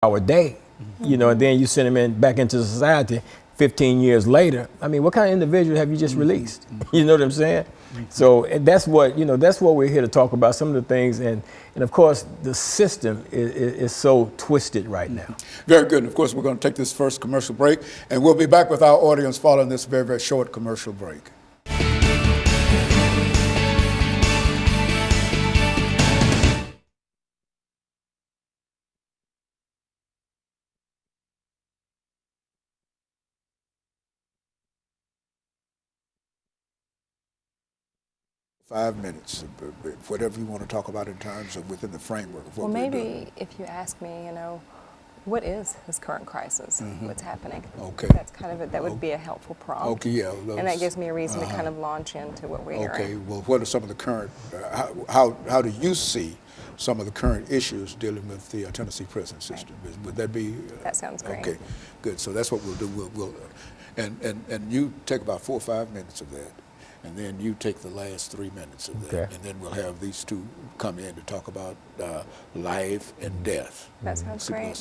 hour day, you know, and then you send them back into society 15 years later. I mean, what kind of individual have you just released? You know what I'm saying? So and that's what, you know, that's what we're here to talk about, some of the things. And of course, the system is so twisted right now. Very good. And of course, we're going to take this first commercial break, and we'll be back with our audience following this very, very short commercial break. Five minutes, whatever you want to talk about in terms of within the framework of what well, we're maybe doing. if you ask me, you know, what is this current crisis? What's happening? Okay. That's kind of it. That would be a helpful prompt. Okay, yeah. And that gives me a reason to kind of launch into what we're hearing. Okay, well, what are some of the current, how do you see some of the current issues dealing with the Tennessee prison system? Right. Would that be? That sounds great. Okay, good. So that's what we'll do. We'll and you take about 4 or 5 minutes of that. And then you take the last 3 minutes of that, Okay. and then we'll have these two come in to talk about life and death. That sounds great.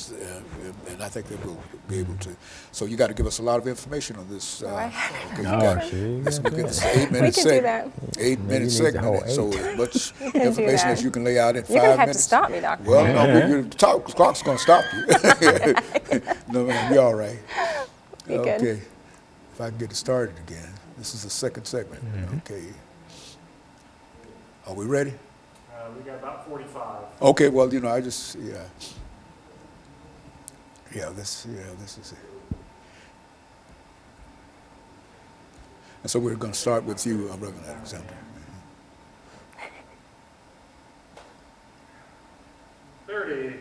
And I think that we'll be able to. So you got to give us a lot of information on this. Right. Okay, No, let's look at this 8 minute We can do that. 8 minute segment. So as much information as you can lay out in 5 minutes. You're going to have to stop me, Doctor. Well, no, the clock's going to stop you. No, man, you're all right. Be good. Okay. If I can get it started again. This is the second segment. Okay. Are we ready? We got about 45. Okay, well, you know, I just, this is it. And so we're going to start with you, Reverend Alexander. 30.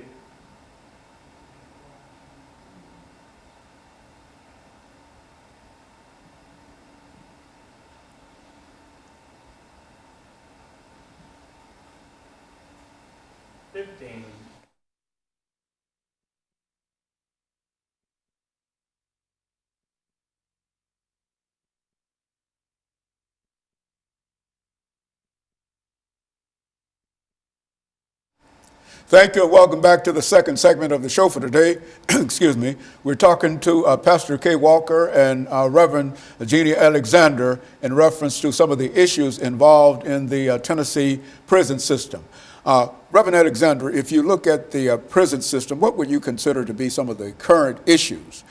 15. 'Thank you, and welcome back to the second segment of the show for today. Excuse me. We're talking to Pastor Kay Walker and Reverend Jeannie Alexander in reference to some of the issues involved in the Tennessee prison system. Reverend Alexander, if you look at the prison system, what would you consider to be some of the current issues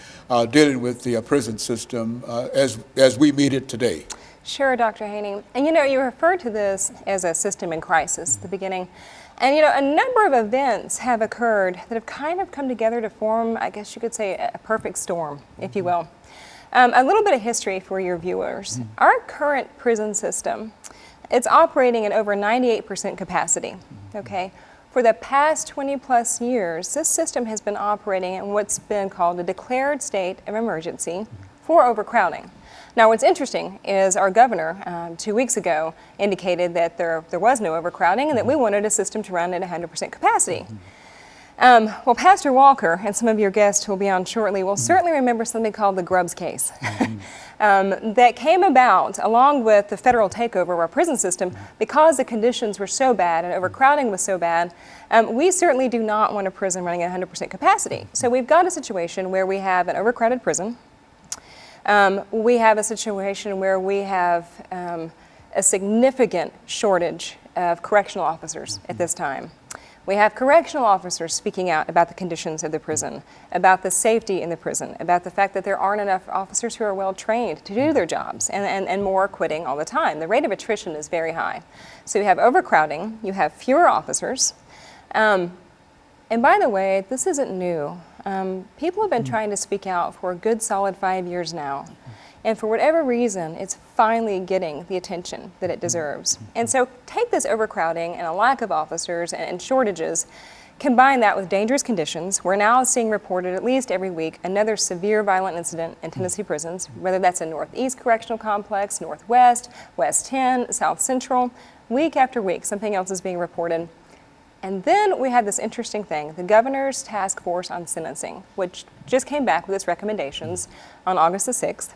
dealing with the prison system as we meet it today? Sure, Dr. Haney. And you know, you referred to this as a system in crisis at the beginning. And you know, a number of events have occurred that have kind of come together to form, I guess you could say, a perfect storm, if you will. A little bit of history for your viewers. Our current prison system, it's operating at over 98% capacity, okay? For the past 20 plus years, this system has been operating in what's been called a declared state of emergency for overcrowding. Now, what's interesting is our governor 2 weeks ago indicated that there was no overcrowding and that we wanted a system to run at 100% capacity. Well, Pastor Walker and some of your guests who will be on shortly will certainly remember something called the Grubbs case that came about along with the federal takeover of our prison system because the conditions were so bad and overcrowding was so bad. We certainly do not want a prison running at 100% capacity. So we've got a situation where we have an overcrowded prison. We have a situation where we have a significant shortage of correctional officers at this time. We have correctional officers speaking out about the conditions of the prison, about the safety in the prison, about the fact that there aren't enough officers who are well trained to do their jobs, and more are quitting all the time. The rate of attrition is very high. So you have overcrowding, you have fewer officers. And by the way, this isn't new. People have been trying to speak out for a good solid 5 years now. And for whatever reason, it's finally getting the attention that it deserves. And so take this overcrowding and a lack of officers and shortages, combine that with dangerous conditions. We're now seeing reported at least every week another severe violent incident in Tennessee prisons, whether that's in Northeast Correctional Complex, Northwest, West 10, South Central. Week after week, something else is being reported. And then we had this interesting thing, the Governor's Task Force on Sentencing, which just came back with its recommendations on August the 6th.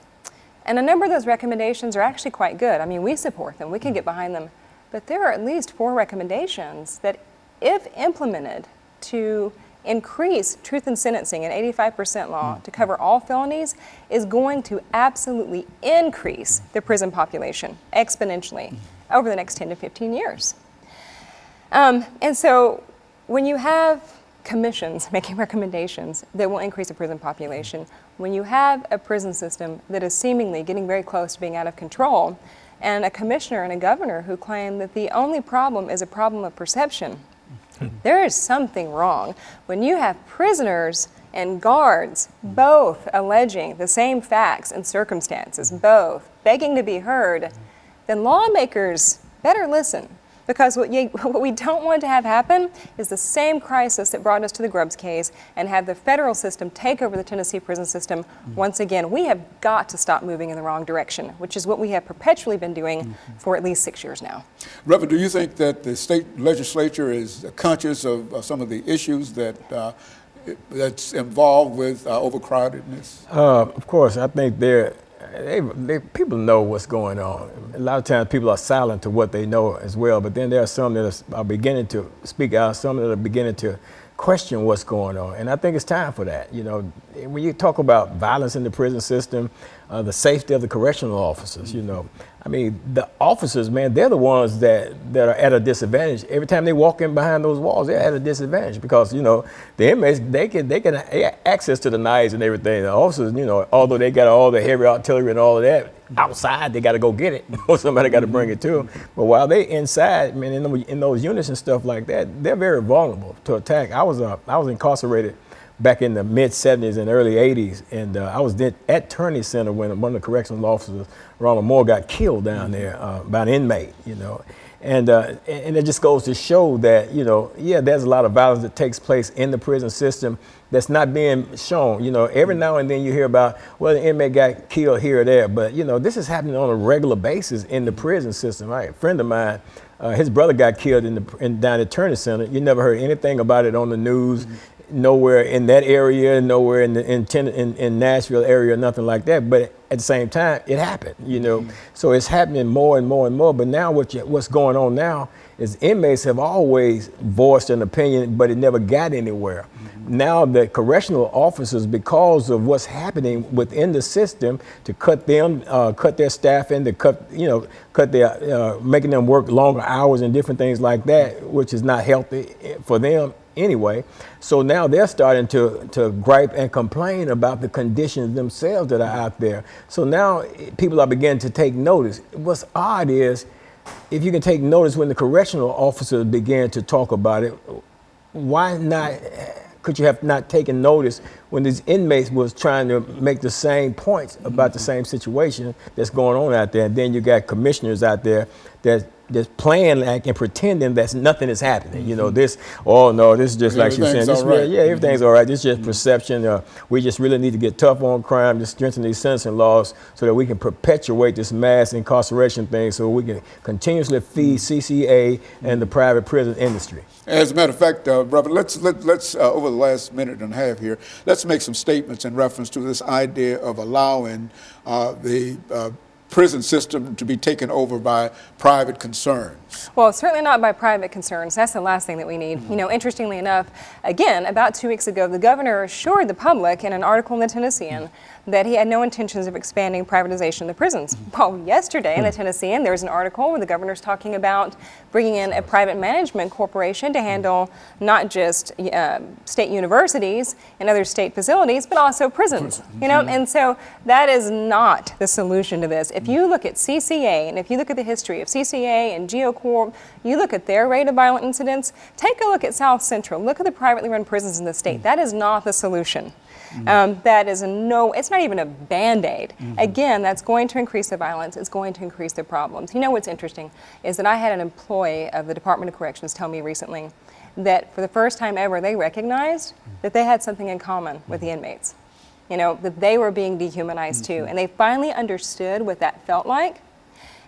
And a number of those recommendations are actually quite good. I mean, we support them, we can get behind them. But there are at least 4 recommendations that, if implemented to increase truth in sentencing, an 85% law, to cover all felonies, is going to absolutely increase the prison population exponentially over the next 10 to 15 years. And so when you have commissions making recommendations that will increase the prison population, when you have a prison system that is seemingly getting very close to being out of control, and a commissioner and a governor who claim that the only problem is a problem of perception, there is something wrong. When you have prisoners and guards both alleging the same facts and circumstances, both begging to be heard, then lawmakers better listen. Because what we don't want to have happen is the same crisis that brought us to the Grubbs case and have the federal system take over the Tennessee prison system once again. We have got to stop moving in the wrong direction, which is what we have perpetually been doing for at least 6 years now. Reverend, do you think that the state legislature is conscious of some of the issues that's involved with overcrowdedness? Of course, I think people know what's going on. A lot of times people are silent to what they know as well, but then there are some that are beginning to speak out, some that are beginning to question what's going on. And I think it's time for that. You know, when you talk about violence in the prison system, the safety of the correctional officers, you know, I mean, the officers, man, they're the ones that are at a disadvantage. Every time they walk in behind those walls, they're at a disadvantage because, you know, the inmates, they can have access to the knives and everything. The officers, you know, although they got all the heavy artillery and all of that outside, they got to go get it or somebody got to bring it to them. But while they inside, man, in those units and stuff like that, they're very vulnerable to attack. I was incarcerated back in the mid-'70s and early '80s, and I was at Turney Center when one of the correctional officers, Ronald Moore, got killed down there by an inmate, you know. And it just goes to show that, you know, yeah, there's a lot of violence that takes place in the prison system that's not being shown. You know, every now and then you hear about, well, the inmate got killed here or there, but, you know, this is happening on a regular basis in the prison system. Right? A friend of mine, his brother got killed down at Turney Center. You never heard anything about it on the news. Nowhere in that area, nowhere in Nashville area, nothing like that. But at the same time, it happened, you know. So it's happening more and more and more. But now what's going on now is inmates have always voiced an opinion, but it never got anywhere. Now the correctional officers, because of what's happening within the system, to cut their staff in, to cut their making them work longer hours and different things like that, which is not healthy for them anyway. So now they're starting to gripe and complain about the conditions themselves that are out there. So now people are beginning to take notice. What's odd is, if you can take notice when the correctional officers began to talk about it, why not? Could you have not taken notice when these inmates was trying to make the same points about the same situation that's going on out there? And then you got commissioners out there that's playing like and pretending that nothing is happening. You know, this is just like she was saying. Everything's all right. This is just perception. We just really need to get tough on crime, to strengthen these sentencing laws so that we can perpetuate this mass incarceration thing, so we can continuously feed CCA and the private prison industry. As a matter of fact, brother, let's over the last minute and a half here, let's make some statements in reference to this idea of allowing the prison system to be taken over by private concerns. Well, certainly not by private concerns. That's the last thing that we need. You know, interestingly enough, again, about 2 weeks ago, the governor assured the public in an article in the Tennessean that he had no intentions of expanding privatization of the prisons. Well, yesterday in the Tennessean, there was an article where the governor's talking about bringing in a private management corporation to handle not just state universities and other state facilities, but also prisons. You know, and so that is not the solution to this. If you look at CCA, and if you look at the history of CCA and GeoCorp, you look at their rate of violent incidents, take a look at South Central, look at the privately run prisons in the state. That is not the solution. That is it's not even a Band-Aid. Again, that's going to increase the violence, it's going to increase the problems. You know what's interesting is that I had an employee of the Department of Corrections tell me recently that for the first time ever, they recognized that they had something in common with the inmates. You know, that they were being dehumanized too. And they finally understood what that felt like.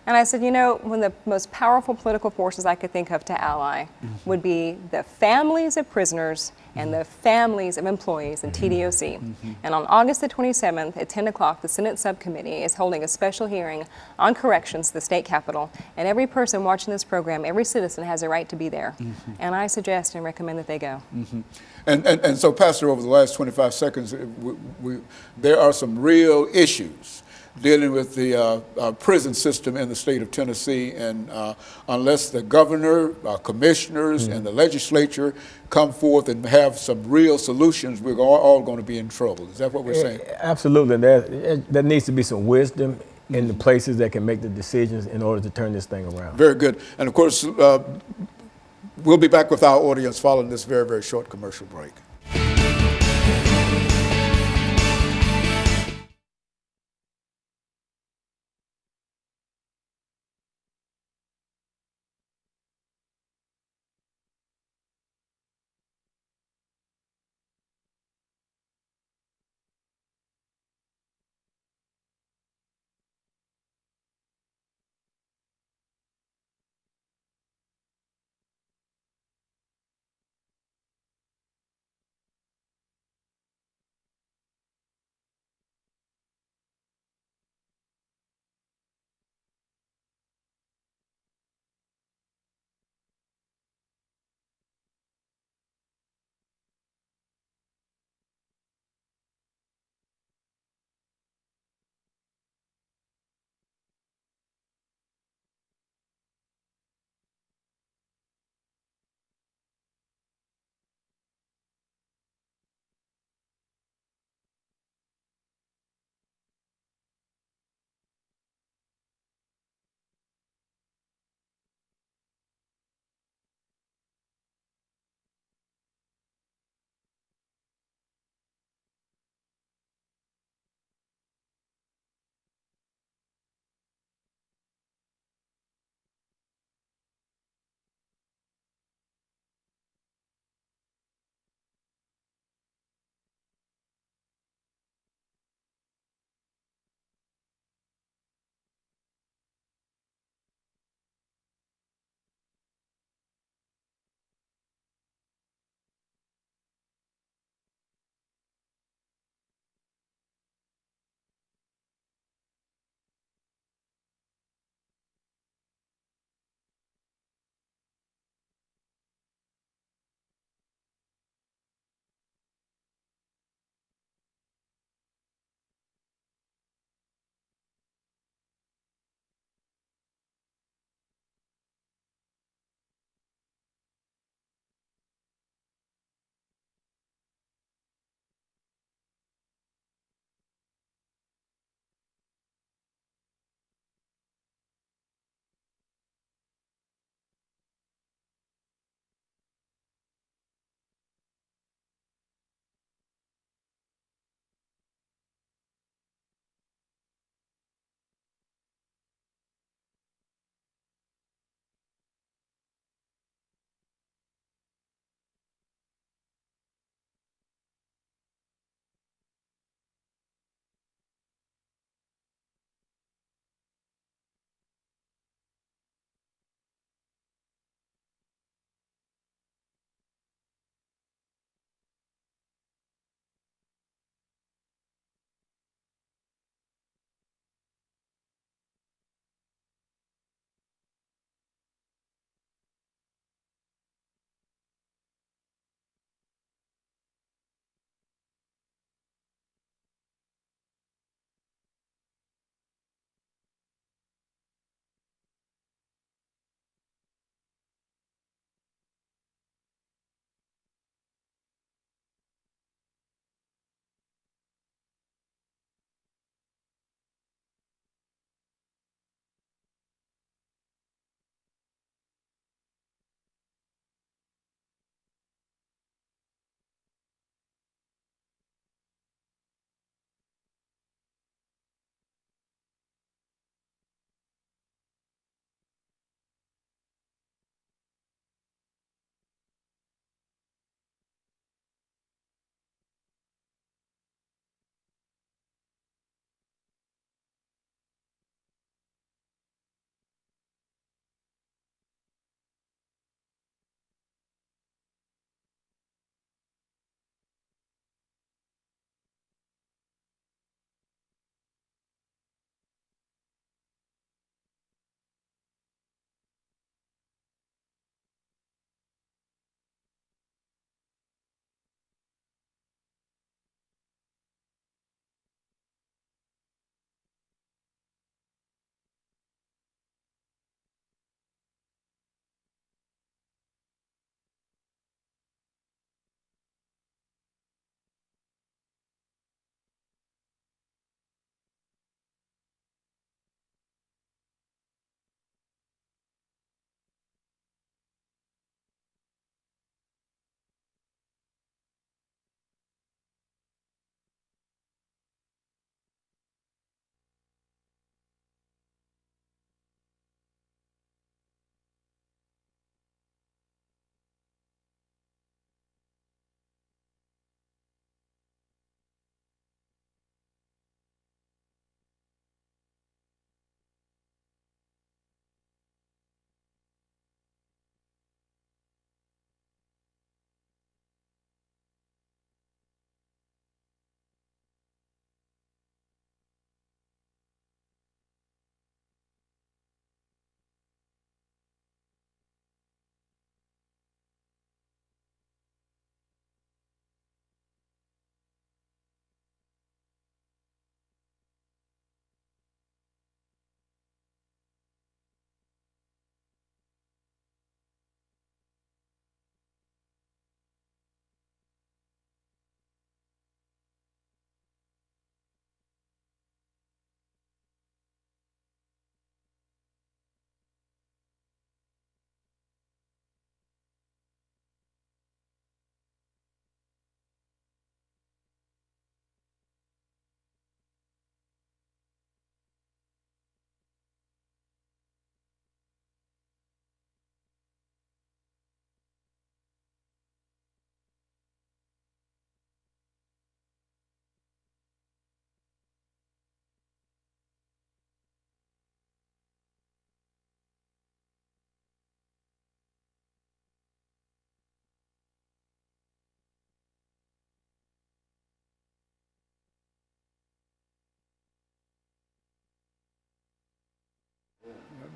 And I said, you know, one of the most powerful political forces I could think of to ally would be the families of prisoners and the families of employees in TDOC. And on August the 27th at 10 o'clock, the Senate Subcommittee is holding a special hearing on corrections to the state capitol. And every person watching this program, every citizen has a right to be there. And I suggest and recommend that they go. And so, Pastor, over the last 25 seconds, there are some real issues dealing with the prison system in the state of Tennessee, and unless the governor, commissioners, and the legislature come forth and have some real solutions, we're all going to be in trouble. Is that what we're saying? Absolutely. There needs to be some wisdom in the places that can make the decisions in order to turn this thing around. Very good. And of course, we'll be back with our audience following this very, very short commercial break.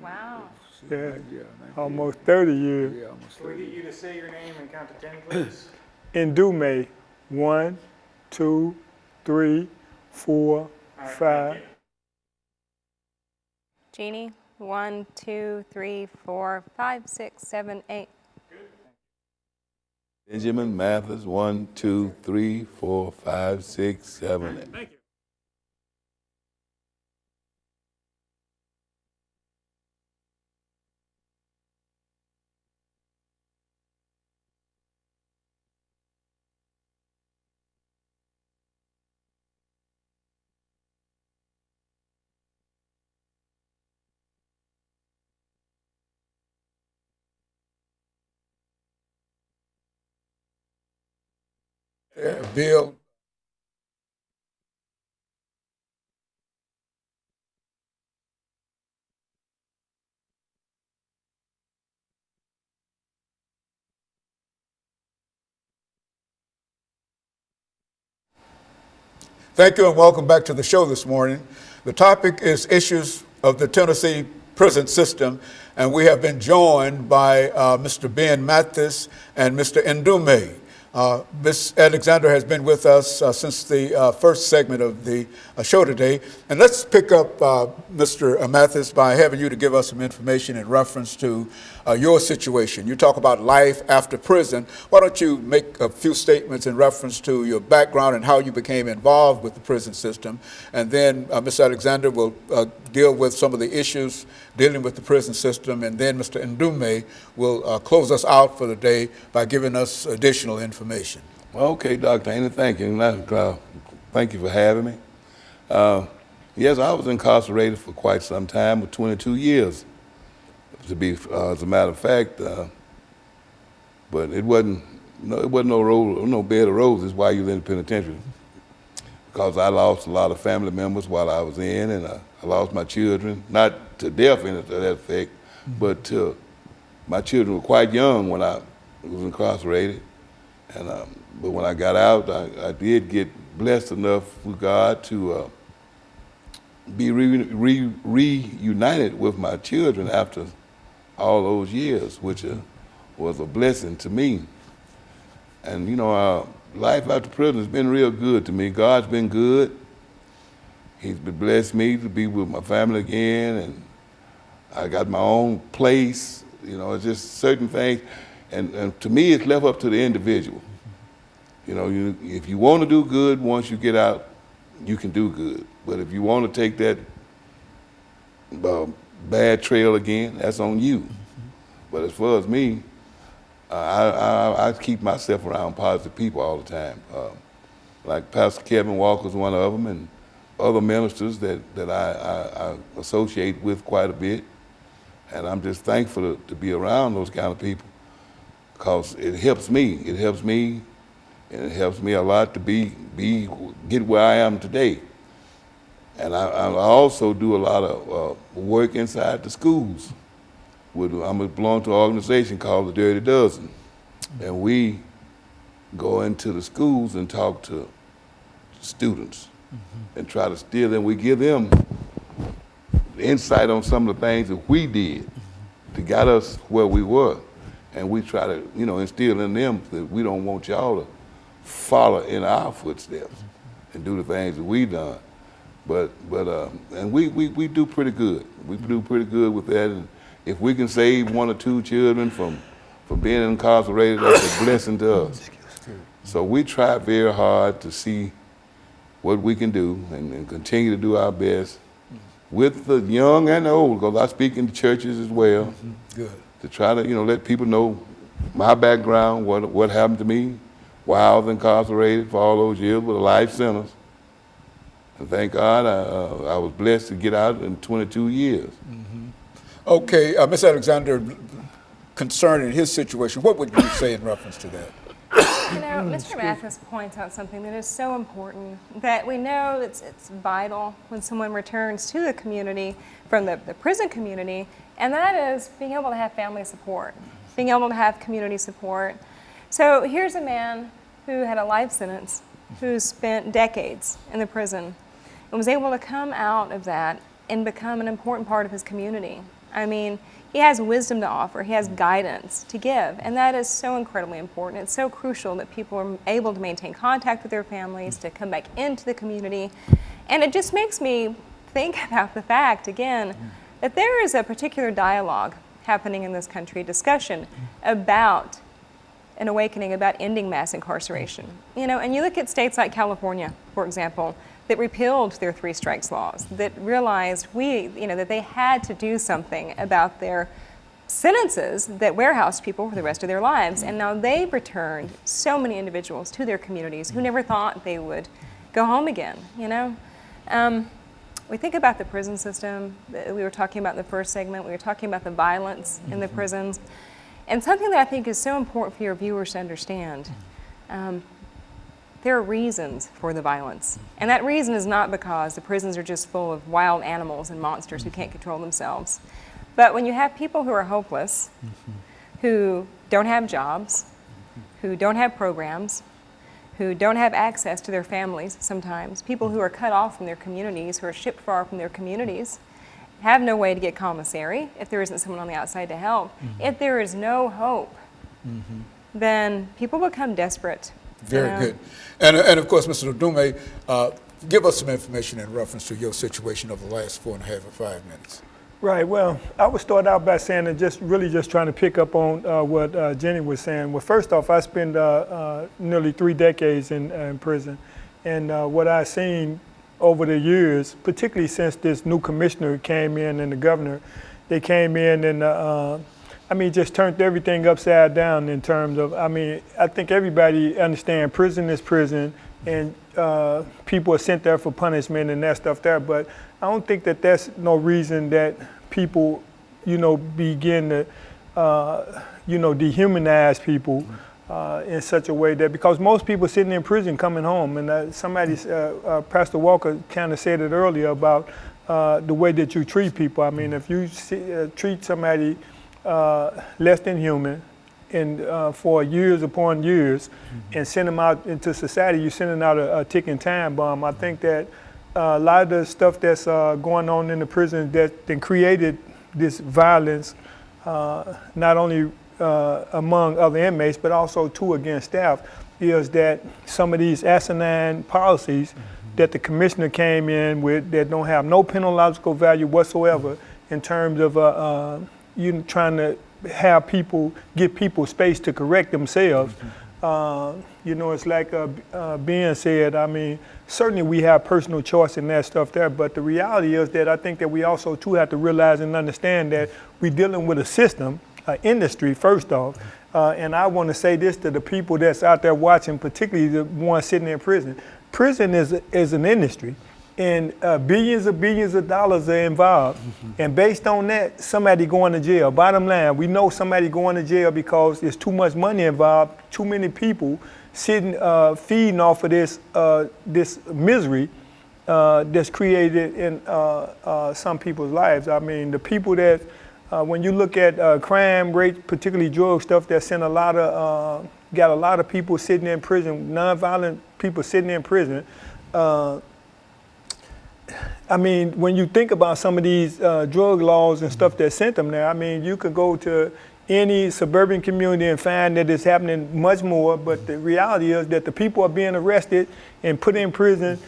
Wow. Yeah, Yeah, almost 30 years. yeah, almost Can we 30. get you to say your name and count to 10, please? Indume, 1, 2, 3, 4, All right, 5. thank you. Jeannie, 1, 2, 3, 4, 5, 6, 7, 8. Benjamin Mathis, 1, 2, 3, 4, 5, 6, 7, 8. Thank you. Yeah, Bill. Thank you and welcome back to the show this morning. The topic is issues of the Tennessee prison system, and we have been joined by Mr. Ben Mathis and Mr. Ndume. Ms. Alexander has been with us since the first segment of the show today. And let's pick up Mr. Mathis by having you to give us some information in reference to your situation. You talk about life after prison. Why don't you make a few statements in reference to your background and how you became involved with the prison system. And then Ms. Alexander will deal with some of the issues dealing with the prison system. And then Mr. Ndume will close us out for the day by giving us additional information. Okay, Dr. Haney, thank you. Thank you for having me. Yes, I was incarcerated for quite some time, 22 years, to be, as a matter of fact. But it wasn't no bed of roses while you were in the penitentiary, because I lost a lot of family members while I was in, and I lost my children, not to death in that effect, but my children were quite young when I was incarcerated. And but when I got out, I did get blessed enough with God to be reunited with my children after all those years, which was a blessing to me. And you know, life after prison has been real good to me. God's been good. He's been blessed me to be with my family again, and I got my own place. You know, it's just certain things. And to me, it's left up to the individual. You know, if you want to do good, once you get out, you can do good. But if you want to take that bad trail again, that's on you. But as far as me, I keep myself around positive people all the time. Like Pastor Kevin Walker's one of them, and other ministers that I associate with quite a bit. And I'm just thankful to be around those kind of people, because it helps me. It helps me, and it helps me a lot to get where I am today. And I also do a lot of work inside the schools. I belong to an organization called the Dirty Dozen, and we go into the schools and talk to students and try to steer them. We give them insight on some of the things that we did to get us where we were. And we try to, you know, instill in them that we don't want y'all to follow in our footsteps and do the things that we done. And we do pretty good. We do pretty good with that. And if we can save one or two children from being incarcerated, that's a blessing to us. So we try very hard to see what we can do and continue to do our best with the young and the old, because I speak in the churches as well. Good. To try to, you know, let people know my background, what happened to me, why I was incarcerated for all those years with a life sentence. And thank God I was blessed to get out in 22 years. Okay, Ms. Alexander, concerning his situation, what would you say in reference to that? You know, Mr. Mathis points out something that is so important, that we know it's vital when someone returns to the community from the prison community, and that is being able to have family support, being able to have community support. So here's a man who had a life sentence, who spent decades in the prison, and was able to come out of that and become an important part of his community. I mean, he has wisdom to offer, he has guidance to give, and that is so incredibly important. It's so crucial that people are able to maintain contact with their families, to come back into the community. And it just makes me think about the fact, again, that there is a particular dialogue happening in this country, discussion about an awakening about ending mass incarceration. You know, and you look at states like California, for example, that repealed their 3 strikes laws, that realized that they had to do something about their sentences that warehoused people for the rest of their lives. And now they've returned so many individuals to their communities who never thought they would go home again, you know? We think about the prison system that we were talking about in the first segment. We were talking about the violence in the prisons. And something that I think is so important for your viewers to understand, there are reasons for the violence. And that reason is not because the prisons are just full of wild animals and monsters who can't control themselves. But when you have people who are hopeless, who don't have jobs, who don't have programs, who don't have access to their families sometimes, people who are cut off from their communities, who are shipped far from their communities, have no way to get commissary if there isn't someone on the outside to help. If there is no hope, then people become desperate. Very good. And of course, Mr. Dume, give us some information in reference to your situation over the last 4.5 or 5 minutes. Right. Well, I would start out by saying that just trying to pick up on what Jenny was saying. Well, first off, I spent nearly 3 decades in prison, and what I've seen over the years, particularly since this new commissioner came in and the governor, they came in and just turned everything upside down in terms of, I think everybody understands prison is prison, and people are sent there for punishment and that stuff there, but I don't think that that's no reason that people, begin to, dehumanize people in such a way that, because most people sitting in prison coming home, and Pastor Walker kind of said it earlier about the way that you treat people. I mean, if you treat somebody less than human, and for years upon years, and send them out into society, you're sending out a ticking time bomb. I think that a lot of the stuff that's going on in the prison that created this violence, not only among other inmates, but also too against staff, is that some of these asinine policies that the commissioner came in with that don't have no penological value whatsoever in terms of trying to give people space to correct themselves. It's like Ben said, certainly we have personal choice in that stuff there, but the reality is that I think that we also too have to realize and understand that we're dealing with a system, industry first off, and I want to say this to the people that's out there watching, particularly the ones sitting in prison. Prison is an industry, and billions of dollars are involved, and based on that, somebody going to jail. Bottom line, we know somebody going to jail because there's too much money involved, too many people sitting, feeding off of this misery that's created in some people's lives. The people that, when you look at crime rate, particularly drug stuff, that sent got a lot of people sitting in prison, nonviolent people sitting in prison. When you think about some of these drug laws and stuff that sent them there, you could go to any suburban community and find that it's happening much more, but the reality is that the people are being arrested and put in prison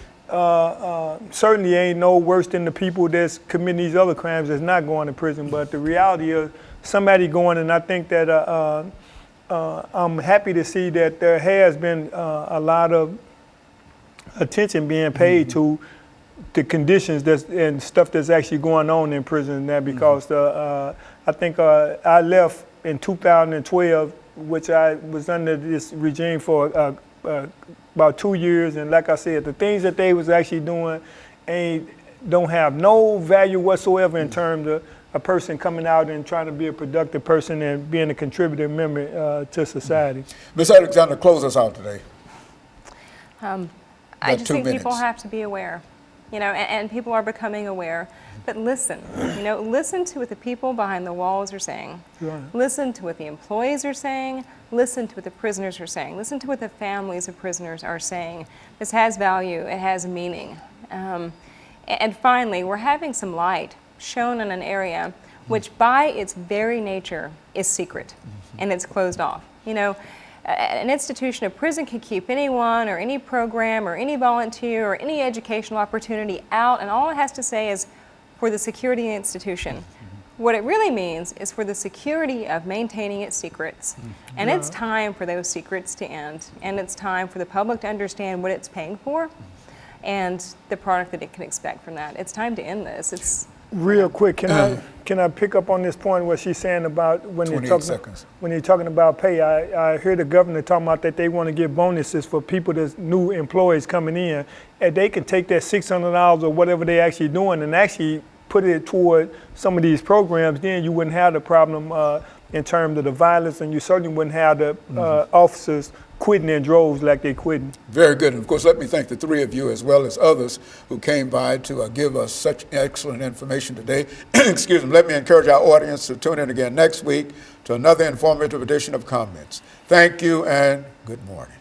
certainly ain't no worse than the people that's committing these other crimes that's not going to prison, but the reality is somebody going, and I think that I'm happy to see that there has been a lot of attention being paid to the conditions and stuff that's actually going on in prison now, because I think I left in 2012, which I was under this regime for about 2 years, and like I said, the things that they was actually doing don't have no value whatsoever in terms of a person coming out and trying to be a productive person and being a contributing member to society. Ms. Alexander, close us out today. I just think people have to be aware, and people are becoming aware. But listen, listen to what the people behind the walls are saying. Right. Listen to what the employees are saying. Listen to what the prisoners are saying. Listen to what the families of prisoners are saying. This has value. It has meaning. And finally, we're having some light shown in an area which by its very nature is secret and it's closed off. You know, an institution, a prison can keep anyone or any program or any volunteer or any educational opportunity out, and all it has to say is for the security of the institution. What it really means is for the security of maintaining its secrets. And it's time for those secrets to end. And it's time for the public to understand what it's paying for and the product that it can expect from that. It's time to end this. It's Real quick, can I pick up on this point what she's saying about when you're 28 talking seconds. when you're talking about pay? I heard the governor talking about that they want to give bonuses for people that's new employees coming in, and they can take that $600 or whatever they actually doing and actually put it toward some of these programs. Then you wouldn't have the problem in terms of the violence, and you certainly wouldn't have the officers quitting in droves like they quitting. Very good. And of course, let me thank the three of you as well as others who came by to give us such excellent information today. Excuse me. Let me encourage our audience to tune in again next week to another informative edition of Comments. Thank you and good morning.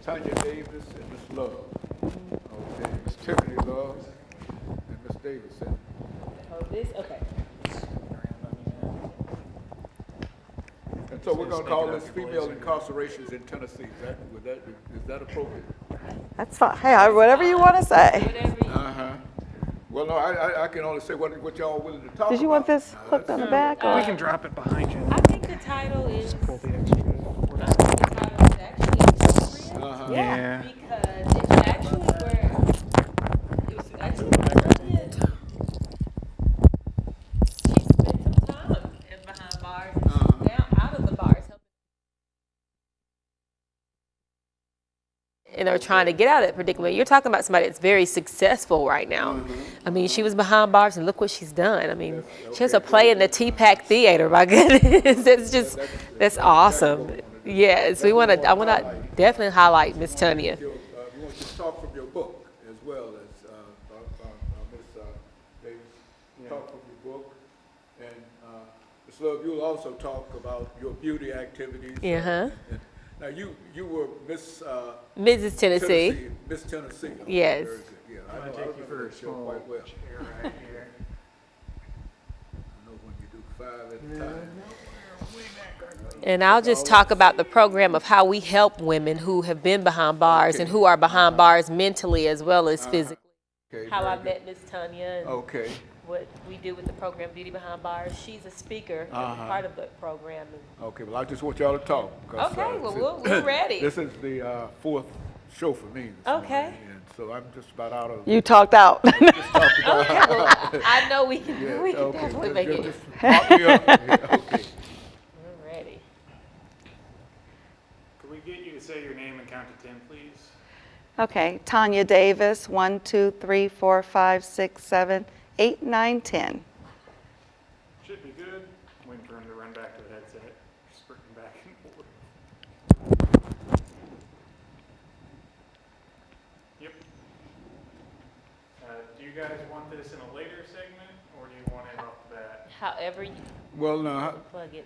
Tanya Davis and Miss Love. Okay, Miss Tiffany Love and Miss Davidson. Oh, this? Okay. And so we're going to call this female incarcerations in Tennessee. Is that appropriate? That's fine. Hey, whatever you want to say. Whatever you. Uh-huh. Well, no, I can only say what y'all are willing to talk about. Did you want this hooked on the back? Or? We can drop it behind you. I think the title is. Pull the extra. I think the title is actually appropriate. Yeah. Because it's actually where. It was actually brilliant. She spent some time in behind bars and she's now out of the bars. And are trying to get out of that predicament. You're talking about somebody that's very successful right now. I mean, she was behind bars and look what she's done. I mean, she has a play in the T-Pack Theater. My goodness, that's awesome. Yes, I want to definitely highlight Miss Tanya. We want you to talk from your book as well as Miss Davis. Talk from your book. And Ms. Love, you'll also talk about your beauty activities. Now, you were Mrs. Tennessee. Miss Tennessee. Okay, Yes. very good. Yeah, I'm going to take you for a small quite well. chair right here. I know when you do 5 at a time. And I'll just talk about the program of how we help women who have been behind bars and who are behind bars mentally as well as physically. Okay, How very I good. met Miss Tanya and Okay. what we do with the program Beauty Behind Bars. She's a speaker and part of the program. Okay, well, I just want y'all to talk. 'Cause, Okay, well, we're ready. This is the 4th show for me. This Okay. morning, and so I'm just about out of. You talked out. Okay, well, I know we can, Yeah, we can okay, definitely make it. just mark me up. Yeah, okay. We're ready. Could we get you to say your name and count to 10, please? Okay, Tanya Davis, 1, 2, 3, 4, 5, 6, 7, 8, 9, 10. Should be good. Waiting for him to run back to the headset. Sprinting back and forth. Yep. Do you guys want this in a later segment, or do you want it off the bat? However you Well, now, plug it.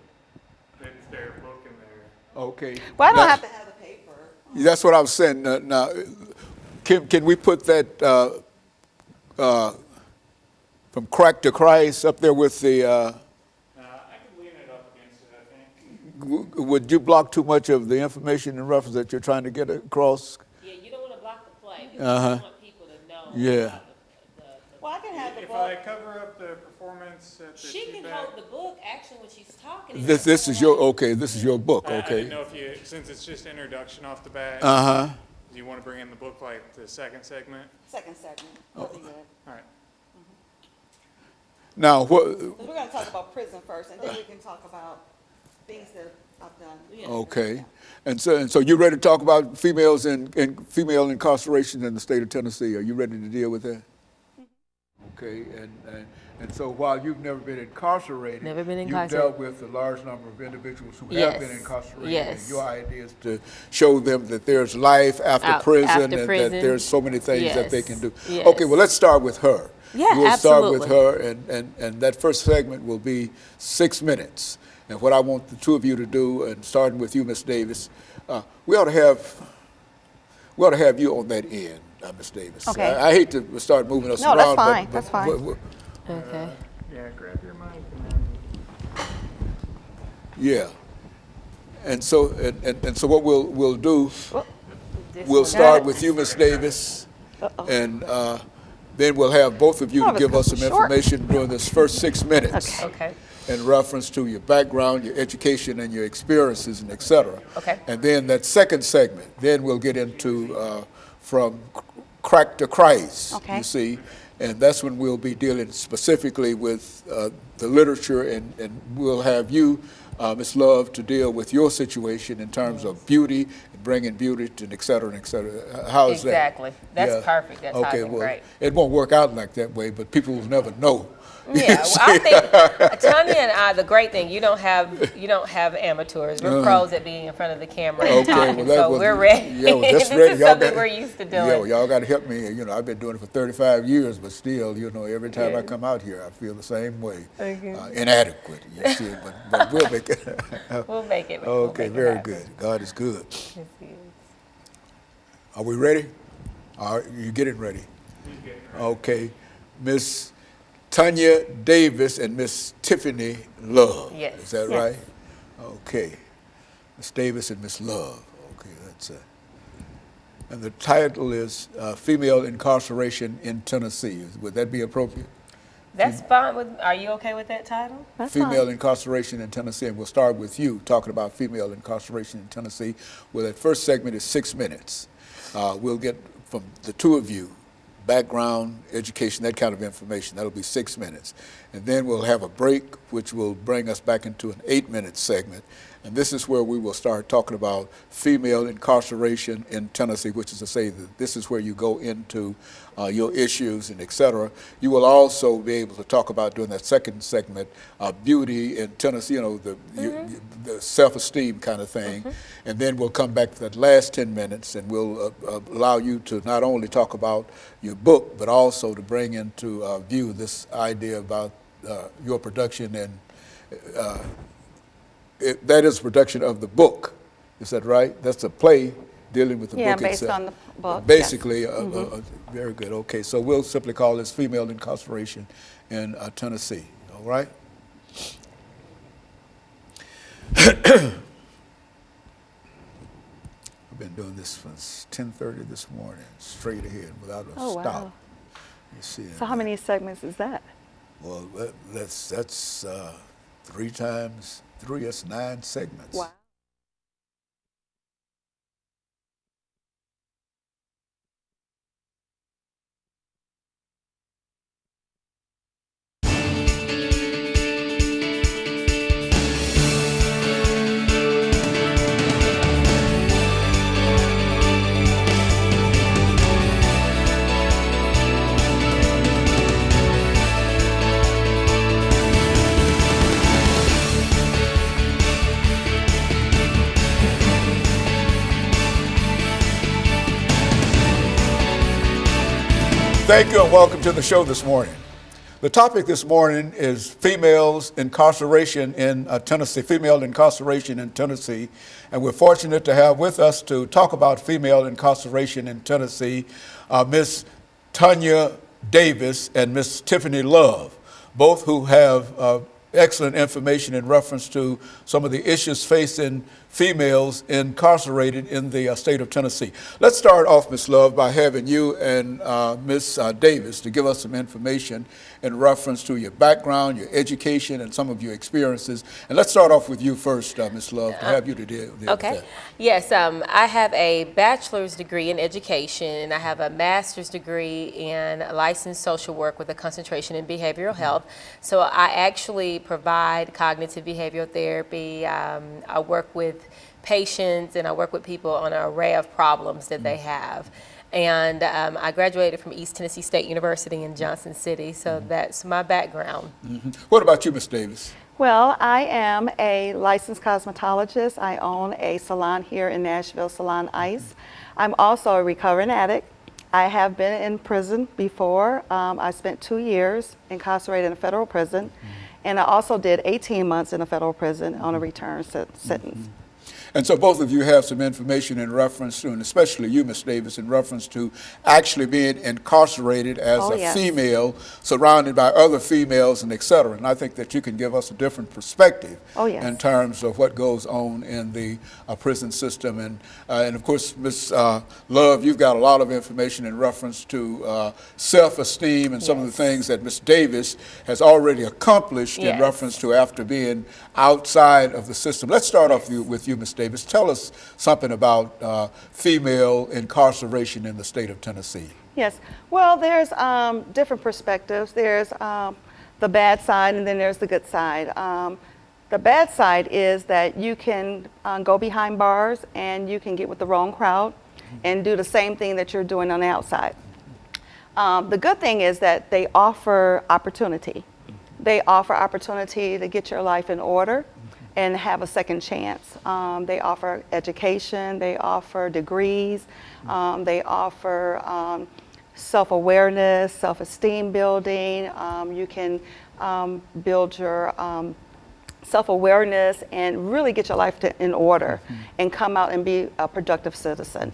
It's their book in there. okay. Well, I don't Now- have to have the paper. That's what I was saying. Now, can we put that from crack to Christ up there with the? I could lean it up against it, I think. Would you block too much of the information and reference that you're trying to get across? Yeah, you don't want to block the play because you want people to know. Yeah. about the Well, I can have the If book. I cover up the performance at the She can T-Back- hold the book actually when she's talking. This is your okay. This is your book. I didn't Okay. know if you, since it's just introduction off the bat, Uh huh. do you want to bring in the book like the second segment? Second segment. That'll be good. All right. Now, what? We're going to talk about prison first, and then we can talk about things that I've done. Okay. And so you're ready to talk about females in female incarceration in the state of Tennessee? Are you ready to deal with that? Okay. And so while you've never been incarcerated, Never been you've incarcerated. dealt with a large number of individuals who Yes. have been incarcerated. Yes. And your idea is to show them that there's life after After prison and prison. that there's so many things that they Yes. can do. Yes. Okay, well, let's start with her. Yeah, We'll start with absolutely. her, and that first segment will be 6 minutes. And what I want the two of you to do, and starting with you, Ms. Davis, we ought to have you on that end, Ms. Davis. Okay. I hate to start moving us No, around. that's fine. But, That's fine. Okay. Yeah, grab your mic and then. yeah. And so what we'll do, This we'll one. start with you, Ms. Davis, and then we'll have both of you Oh, to give us some it's short. information during this first 6 minutes. Okay. In reference to your background, your education, and your experiences, and et cetera. Okay. And then that second segment, then we'll get into from crack to Christ, Okay. you see. And that's when we'll be dealing specifically with the literature, and we'll have you, Ms. Love, to deal with your situation in terms of beauty, and bringing beauty to, and et cetera, and et cetera. How is that? Exactly. That's perfect. That's okay, how well, great. it won't work out like that way, but people will never know. Yeah, well, I think Tanya and I, the great thing, you don't have amateurs. We're pros at being in front of the camera and talking, so we're ready. Yeah, well, that's this ready. is Y'all something got- we're used to doing. Yeah, well, y'all got to help me. You know, I've been doing it for 35 years, but still, you know, every time I come out here, I feel the same way. Inadequate, you see, but we'll make it. We'll make it. Okay, very good. God is good. Are we ready? All right, you getting ready? Okay, Miss Tanya Davis and Miss Tiffany Love. Yes. Is that Yes. right? Okay, Miss Davis and Miss Love. Okay, that's it. And the title is Female Incarceration in Tennessee. Would that be appropriate? That's fine. Are you okay with that title? That's Female fine. incarceration in Tennessee, and we'll start with you talking about female incarceration in Tennessee. Well, that first segment is 6 minutes. We'll get from the two of you background, education, that kind of information. That'll be 6 minutes. And then we'll have a break, which will bring us back into an 8-minute segment. And this is where we will start talking about female incarceration in Tennessee, which is to say that this is where you go into your issues and et cetera. You will also be able to talk about, during that second segment, beauty in Tennessee, you know, the self-esteem kind of thing. And then we'll come back to that last 10 minutes and we'll allow you to not only talk about your book, but also to bring into view this idea about your production and that is production of the book. Is that right? That's a play dealing with the Yeah, book based itself. on the book, Basically, very good. Okay, so we'll simply call this female incarceration in Tennessee. All right? I've been doing this since 10:30 this morning, straight ahead without a Oh, stop. wow. You see? So how many segments is that? Well, that's 3 times 3. That's 9 segments. Wow. Thank you and welcome to the show this morning. The topic this morning is females incarceration in Tennessee, female incarceration in Tennessee. And we're fortunate to have with us to talk about female incarceration in Tennessee, Miss Tanya Davis and Miss Tiffany Love, both who have excellent information in reference to some of the issues facing females incarcerated in the state of Tennessee. Let's start off, Ms. Love, by having you and Ms. Davis to give us some information in reference to your background, your education, and some of your experiences. And let's start off with you first, Ms. Love, to have you to deal with that. Yes, I have a bachelor's degree in education, and I have a master's degree in licensed social work with a concentration in behavioral health. So I actually provide cognitive behavioral therapy. I work with patients and I work with people on an array of problems that they have. And I graduated from East Tennessee State University in Johnson City, so that's my background. What about you, Ms. Davis? Well, I am a licensed cosmetologist. I own a salon here in Nashville, Salon Ice. I'm also a recovering addict. I have been in prison before. I spent 2 years incarcerated in a federal prison, and I also did 18 months in a federal prison on a return sentence. And so both of you have some information in reference to, and especially you, Ms. Davis, in reference to actually being incarcerated as a female, surrounded by other females and et cetera. And I think that you can give us a different perspective in terms of what goes on in the prison system. And of course, Ms. Love, you've got a lot of information in reference to self-esteem and some of the things that Ms. Davis has already accomplished in reference to after being outside of the system. Let's start off with you, Ms. Davis. Tell us something about female incarceration in the state of Tennessee. Yes, well, there's different perspectives. There's the bad side and then there's the good side. The bad side is that you can go behind bars and you can get with the wrong crowd and do the same thing that you're doing on the outside. The good thing is that they offer opportunity. They offer opportunity to get your life in order and have a second chance. They offer education, they offer degrees, they offer self-awareness, self-esteem building. You can build your self-awareness and really get your life in order and come out and be a productive citizen.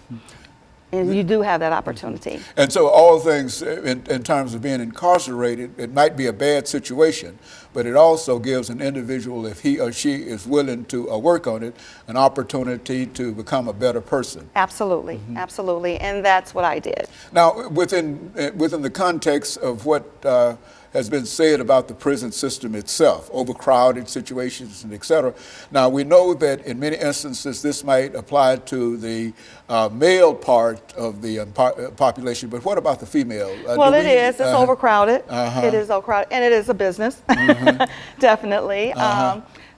And you do have that opportunity. And so all things in terms of being incarcerated, it might be a bad situation, but it also gives an individual, if he or she is willing to work on it, an opportunity to become a better person. Absolutely, absolutely. And that's what I did. Now, within the context of what has been said about the prison system itself, overcrowded situations and et cetera. Now, we know that in many instances this might apply to the male part of the population, but what about the female? Well, it is. It's overcrowded. It is overcrowded, and it is a business, definitely.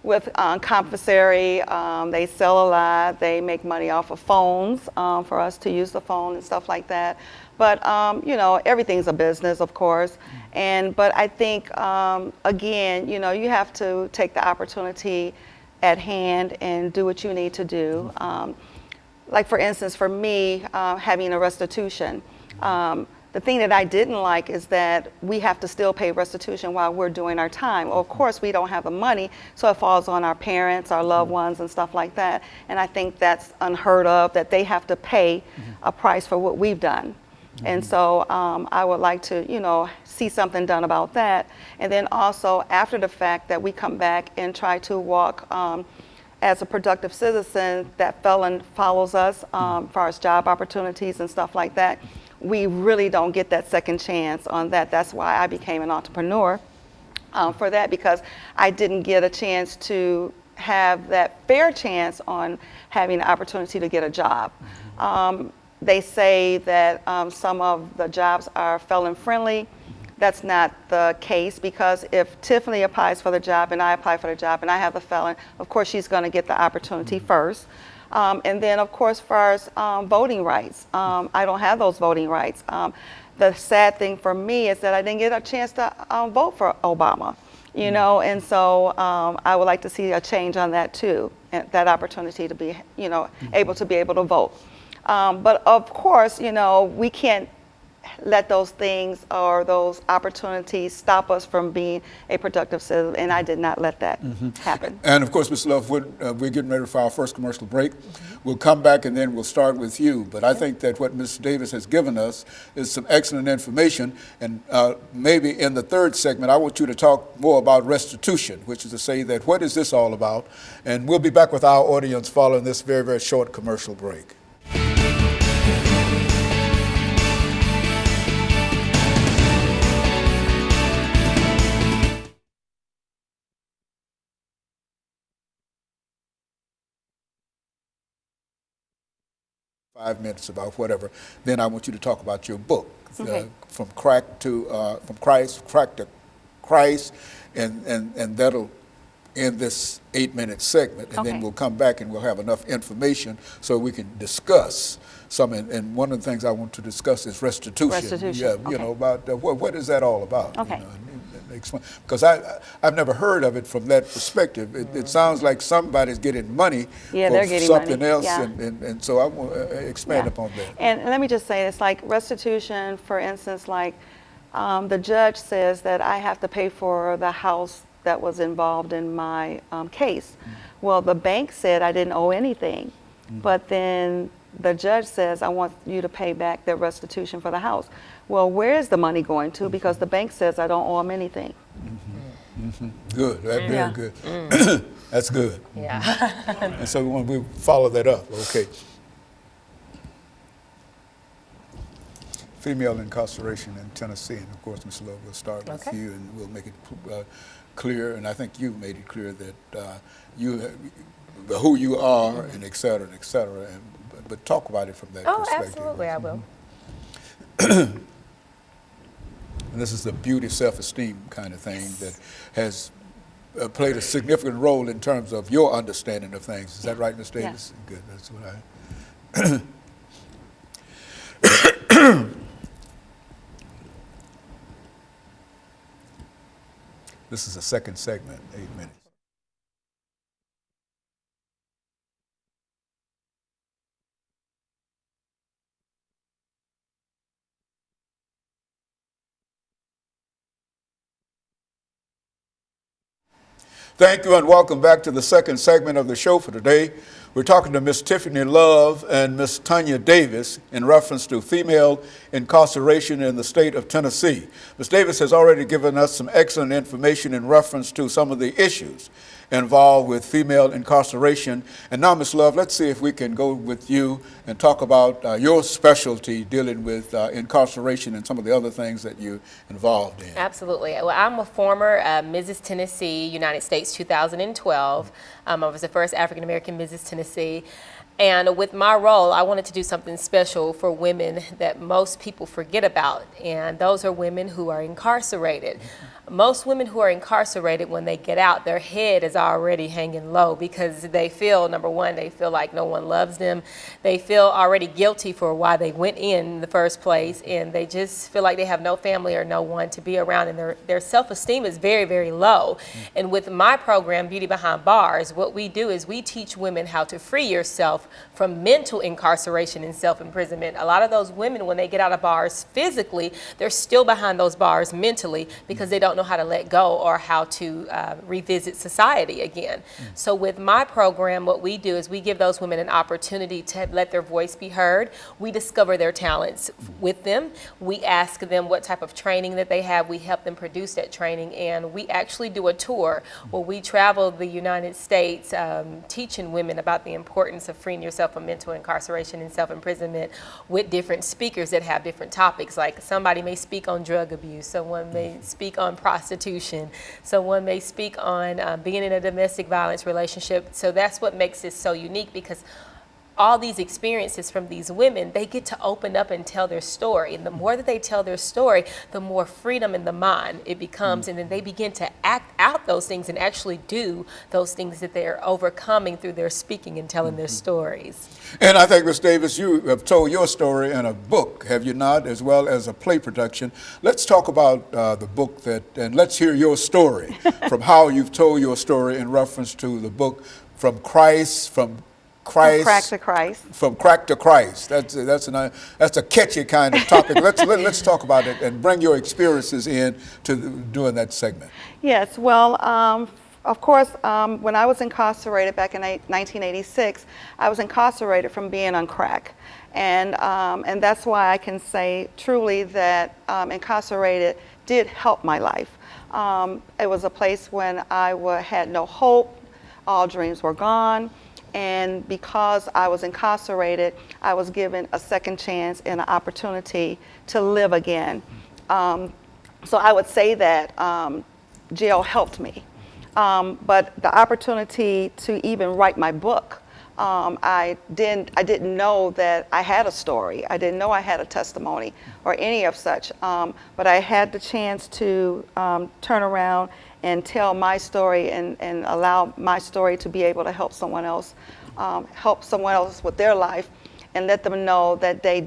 With commissary, they sell a lot. They make money off of phones for us to use the phone and stuff like that. But you know, everything's a business, of course. But I think again, you know, you have to take the opportunity at hand and do what you need to do. Like for instance, for me, having a restitution. The thing that I didn't like is that we have to still pay restitution while we're doing our time. Well, of course, we don't have the money, so it falls on our parents, our loved ones, and stuff like that. And I think that's unheard of, that they have to pay a price for what we've done. And so I would like to, you know, see something done about that. And then also, after the fact, that we come back and try to walk as a productive citizen, that felon follows us as far as job opportunities and stuff like that. We really don't get that second chance on that. That's why I became an entrepreneur for that, because I didn't get a chance to have that fair chance on having the opportunity to get a job. They say that some of the jobs are felon friendly. That's not the case, because if Tiffany applies for the job and I apply for the job and I have a felon, of course she's going to get the opportunity first. And then, of course, as far as voting rights, I don't have those voting rights. The sad thing for me is that I didn't get a chance to vote for Obama, you know, and so I would like to see a change on that too, and that opportunity to be, you know, able to vote. But of course, you know, we can't let those things or those opportunities stop us from being a productive citizen, and I did not let that happen. And of course, Ms. Love, we're getting ready for our first commercial break. We'll come back and then we'll start with you. But I think that what Ms. Davis has given us is some excellent information. And maybe in the third segment, I want you to talk more about restitution, which is to say that what is this all about? And we'll be back with our audience following this very, very short commercial break. .5 minutes about whatever. Then I want you to talk about your book, from Christ to Christ, and that'll end this 8-minute segment, and then we'll come back and we'll have enough information so we can discuss some. And one of the things I want to discuss is restitution. Restitution. Yeah, you know, about what is that all about? Okay. You know, because I've never heard of it from that perspective. It sounds like somebody's getting money they're for getting something money. else, Yeah. and so I want to expand upon that. And let me just say, it's like restitution, for instance, like the judge says that I have to pay for the house that was involved in my case. Well, the bank said I didn't owe anything, but then the judge says, I want you to pay back the restitution for the house. Well, where is the money going to? Because the bank says I don't owe them anything. Good, that's very good. That's good. Yeah. And so we follow that up, okay. Female incarceration in Tennessee, and of course, Ms. Love, we'll start with you, and we'll make it clear, and I think you made it clear that who you are, and et cetera, but talk about it from that perspective. Oh, absolutely, I will. And this is the beauty, self-esteem kind of thing that has played a significant role in terms of your understanding of things. Is that right, Ms. Davis? Yeah. Good, that's what This is the second segment, 8 minutes. Thank you and welcome back to the second segment of the show for today. We're talking to Miss Tiffany Love and Miss Tanya Davis in reference to female incarceration in the state of Tennessee. Ms. Davis has already given us some excellent information in reference to some of the issues involved with female incarceration. And now, Ms. Love, let's see if we can go with you and talk about your specialty dealing with incarceration and some of the other things that you're involved in. Absolutely. Well, I'm a former Mrs. Tennessee, United States 2012. I was the first African-American Mrs. Tennessee. And with my role, I wanted to do something special for women that most people forget about. And those are women who are incarcerated. Most women who are incarcerated, when they get out, their head is already hanging low because they feel, number one, they feel like no one loves them. They feel already guilty for why they went in the first place, and they just feel like they have no family or no one to be around, and their self-esteem is very, very low. And with my program, Beauty Behind Bars, what we do is we teach women how to free yourself from mental incarceration and self-imprisonment. A lot of those women, when they get out of bars physically, they're still behind those bars mentally because they don't know how to let go or how to revisit society again. So with my program, what we do is we give those women an opportunity to let their voice be heard. We discover their talents with them. We ask them what type of training that they have. We help them produce that training, and we actually do a tour where we travel the United States teaching women about the importance of freeing yourself from mental incarceration and self-imprisonment with different speakers that have different topics. Like somebody may speak on drug abuse, someone may speak on prostitution, someone may speak on being in a domestic violence relationship. So that's what makes this so unique, because all these experiences from these women, they get to open up and tell their story. And the more that they tell their story, the more freedom in the mind it becomes. And then they begin to act out those things and actually do those things that they're overcoming through their speaking and telling their stories. And I think, Ms. Davis, you have told your story in a book, have you not, as well as a play production. Let's talk about the book and let's hear your story from how you've told your story in reference to the book From Crack to Christ. From Crack to Christ. That's a catchy kind of topic. Let's talk about it and bring your experiences in to doing that segment. Yes, well, of course, when I was incarcerated back in 1986, I was incarcerated from being on crack. And that's why I can say truly that incarcerated did help my life. It was a place when I had no hope, all dreams were gone. And because I was incarcerated, I was given a second chance and an opportunity to live again. So I would say that jail helped me. But the opportunity to even write my book, I didn't know that I had a story. I didn't know I had a testimony or any of such. But I had the chance to turn around and tell my story and allow my story to be able to help someone else with their life, and let them know that they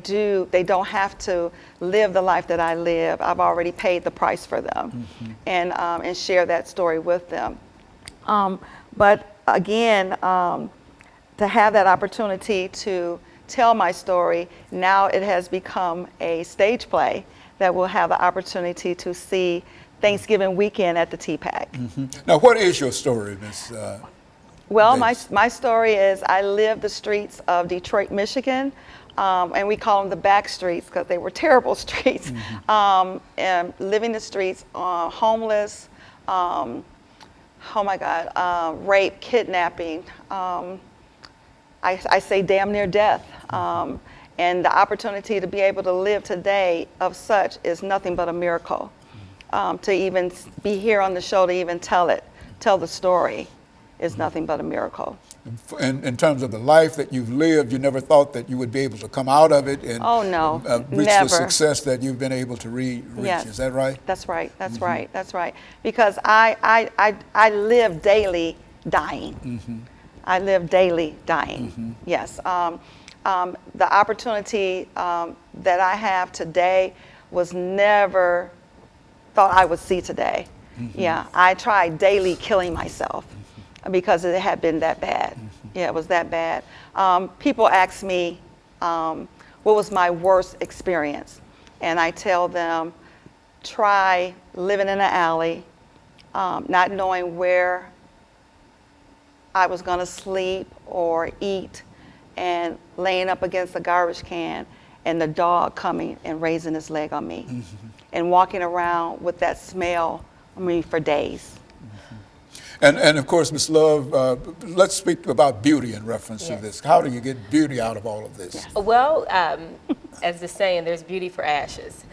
don't have to live the life that I live. I've already paid the price for them, and share that story with them. But again, to have that opportunity to tell my story, now it has become a stage play that we'll have the opportunity to see Thanksgiving weekend at the TPAC. Now, what is your story, Ms. Well, Davis? my story is I lived the streets of Detroit, Michigan, and we call them the back streets because they were terrible streets. And living the streets, homeless, oh my God, rape, kidnapping, I say damn near death. And the opportunity to be able to live today of such is nothing but a miracle. To even be here on the show to even tell the story is nothing but a miracle. In terms of the life that you've lived, you never thought that you would be able to come out of it and reach never. the success that you've been able to reach. Yes. Is that right? That's right. That's right. That's right. Because I live daily dying. I live daily dying. Yes. The opportunity that I have today was never thought I would see today. Yeah, I tried daily killing myself because it had been that bad. Yeah, it was that bad. People ask me, what was my worst experience? And I tell them, try living in an alley, not knowing where I was going to sleep or eat, and laying up against a garbage can, and the dog coming and raising his leg on me, and walking around with that smell on me for days. And of course, Ms. Love, let's speak about beauty in reference to Yes. this. How do you get beauty out of all of this? Yes. Well, as the saying, there's beauty for ashes.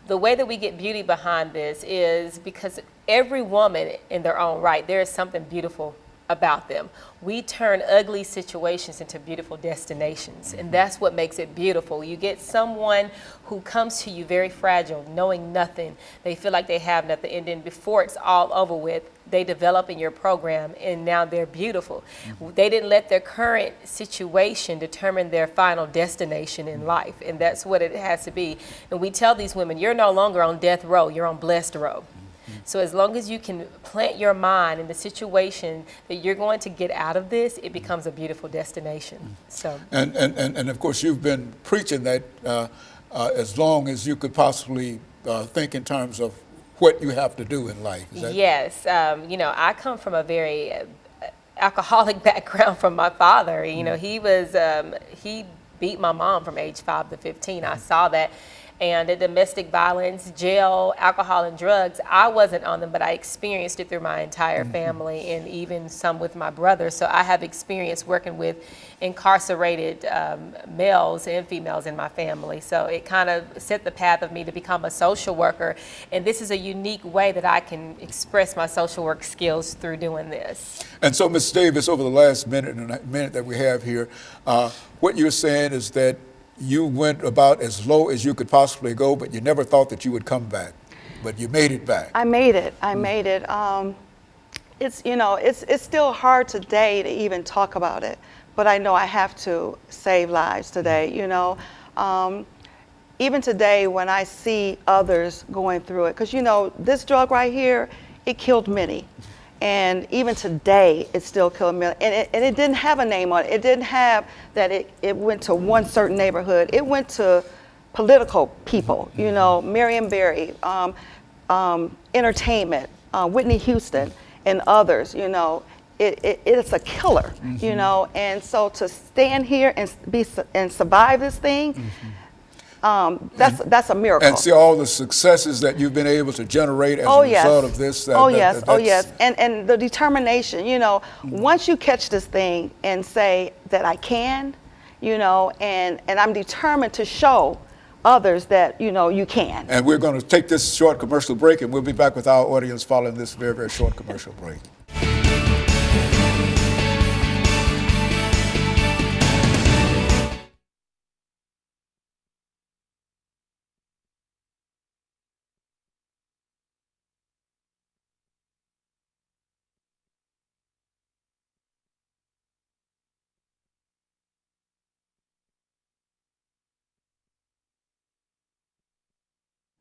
The way that we get beauty behind this is because every woman in their own right, there is something beautiful about them. We turn ugly situations into beautiful destinations, and that's what makes it beautiful. You get someone who comes to you very fragile, knowing nothing. They feel like they have nothing, and then before it's all over with, they develop in your program, and now they're beautiful. They didn't let their current situation determine their final destination in life, and that's what it has to be. And we tell these women, you're no longer on death row, you're on blessed row. So as long as you can plant your mind in the situation that you're going to get out of this, it becomes a beautiful destination. So. And of course, you've been preaching that as long as you could possibly think in terms of what you have to do in life. Is that? Yes. You know, I come from a very alcoholic background from my father. You know, he beat my mom from age 5 to 15. I saw that. And the domestic violence, jail, alcohol, and drugs, I wasn't on them, but I experienced it through my entire family and even some with my brother. So I have experience working with incarcerated males and females in my family. So it kind of set the path of me to become a social worker. And this is a unique way that I can express my social work skills through doing this. And so, Ms. Davis, over the last minute that we have here, what you're saying is that you went about as low as you could possibly go, but you never thought that you would come back, but you made it back. I made it. I made it. It's, you know, it's still hard today to even talk about it, but I know I have to save lives today. You know, even today when I see others going through it, because you know this drug right here, it killed many. And even today, it's still killing me. And it didn't have a name on it. It didn't have that it went to one certain neighborhood. It went to political people, you know, Marion Barry, entertainment, Whitney Houston, and others, you know. It's a killer, you know. And so to stand here and survive this thing, that's a miracle. And see all the successes that you've been able to generate as a result of this. Yes. And the determination, you know, once you catch this thing and say that I can, you know, and I'm determined to show others that, you know, you can. And we're going to take this short commercial break, and we'll be back with our audience following this very, very short commercial break.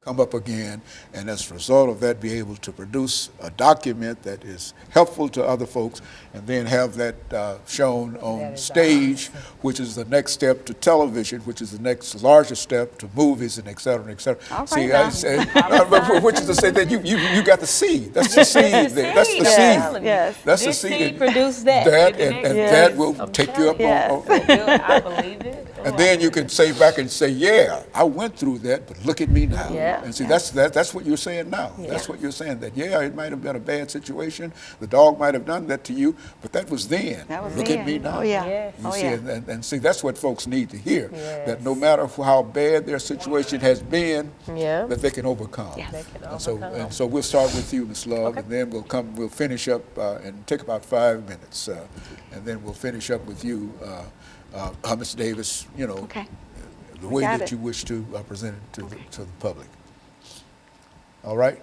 Come up again, and as a result of that, be able to produce a document that is helpful to other folks, and then have that shown on stage, which is the next step to television, which is the next largest step to movies, and et cetera, and et cetera. All right, see, now. I say, which is to say that you got the seed. That's the seed. That's the seed. Yes. That's the This seed. seed produced that. And Yes. that will I'm take you up telling on. I believe it. And then you can say back and say, yeah, I went through that, but look at me now. Yeah. And see, that's what you're saying now. Yeah. That's what you're saying, that, yeah, it might have been a bad situation. The dog might have done that to you, but that was then. That was look then. at me now. Oh, yeah. Yes. You Oh, see, yeah. and see, that's what folks need to hear, Yes. that no matter how bad their situation has been, Yeah. that they can overcome. Yes. They can And so we'll start with you, Ms. Love, and then we'll finish up and take about 5 minutes, and then we'll finish up with you, Ms. Davis, you know, Okay. the way Got that it. you wish to present it to the public. All right?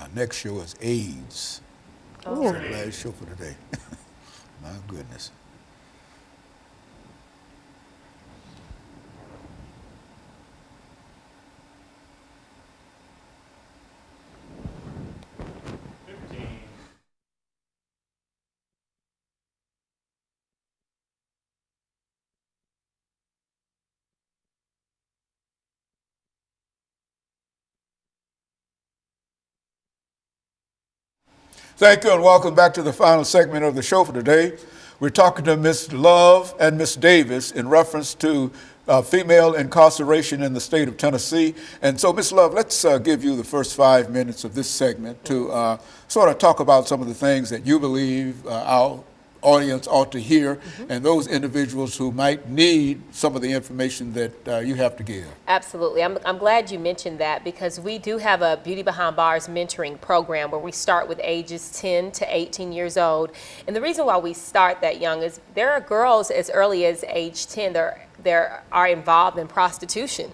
Our next show is AIDS. Oh. It's the last show for today. My goodness. Thank you and welcome back to the final segment of the show for today. We're talking to Ms. Love and Ms. Davis in reference to female incarceration in the state of Tennessee. And so, Ms. Love, let's give you the first 5 minutes of this segment to sort of talk about some of the things that you believe our audience ought to hear, and those individuals who might need some of the information that you have to give. Absolutely. I'm glad you mentioned that, because we do have a Beauty Behind Bars mentoring program where we start with ages 10 to 18 years old. And the reason why we start that young is there are girls as early as age 10 that are involved in prostitution,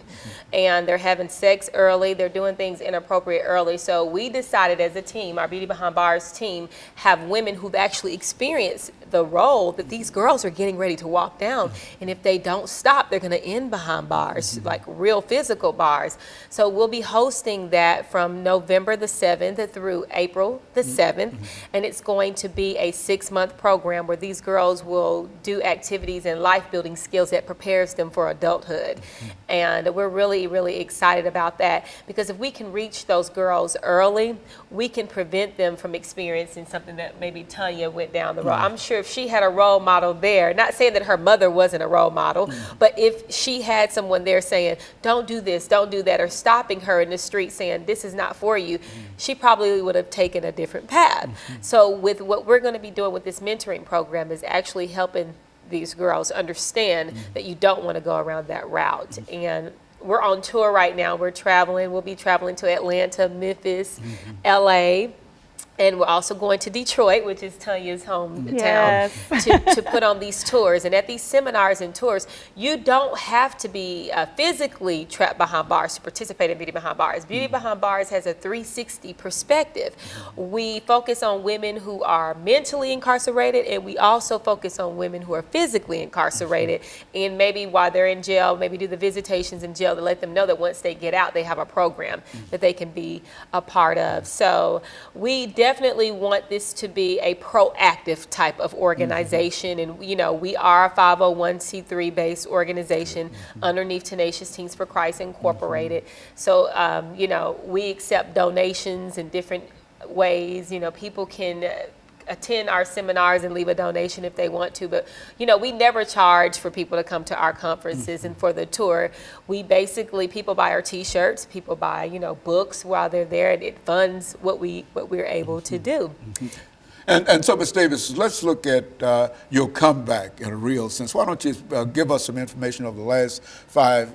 and they're having sex early, they're doing things inappropriate early. So we decided as a team, our Beauty Behind Bars team, have women who've actually experienced the role that these girls are getting ready to walk down. And if they don't stop, they're gonna end behind bars, like real physical bars. So we'll be hosting that from November the 7th through April the 7th. And it's going to be a 6-month program where these girls will do activities and life building skills that prepares them for adulthood. And we're really, really excited about that, because if we can reach those girls early, we can prevent them from experiencing something that maybe Tanya went down the road. I'm sure if she had a role model there, not saying that her mother wasn't a role model, but if she had someone there saying, don't do this, don't do that, or stopping her in the street saying, this is not for you, she probably would have taken a different path. So with what we're going to be doing with this mentoring program is actually helping these girls understand that you don't want to go around that route. And we're on tour right now. We're traveling. We'll be traveling to Atlanta, Memphis, LA. And we're also going to Detroit, which is Tanya's hometown, to put on these tours. And at these seminars and tours, you don't have to be physically trapped behind bars to participate in Beauty Behind Bars. Beauty Behind Bars has a 360 perspective. We focus on women who are mentally incarcerated, and we also focus on women who are physically incarcerated. And maybe while they're in jail, maybe do the visitations in jail to let them know that once they get out, they have a program that they can be a part of. So we definitely want this to be a proactive type of organization. And, you know, we are a 501c3 based organization underneath Tenacious Teens for Christ Incorporated. So, you know, we accept donations in different ways. You know, people can attend our seminars and leave a donation if they want to, but you know, we never charge for people to come to our conferences and for the tour. We basically, people buy our t-shirts, people buy, you know, books while they're there, and it funds what we're able to do. And so, Ms. Davis, let's look at your comeback in a real sense. Why don't you give us some information over the last 5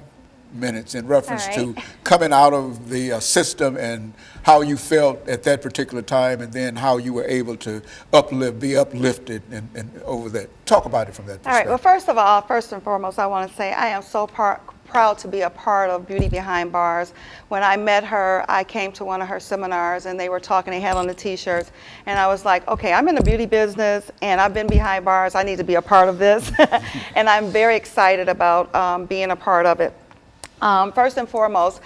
minutes in reference to coming out of the system and how you felt at that particular time, and then how you were able to be uplifted and over that. Talk about it from that perspective. All right. Well, first of all, first and foremost, I want to say I am so proud to be a part of Beauty Behind Bars. When I met her, I came to one of her seminars and they were talking, they had on the t-shirts, and I was like, okay, I'm in the beauty business and I've been behind bars, I need to be a part of this. And I'm very excited about being a part of it. First and foremost,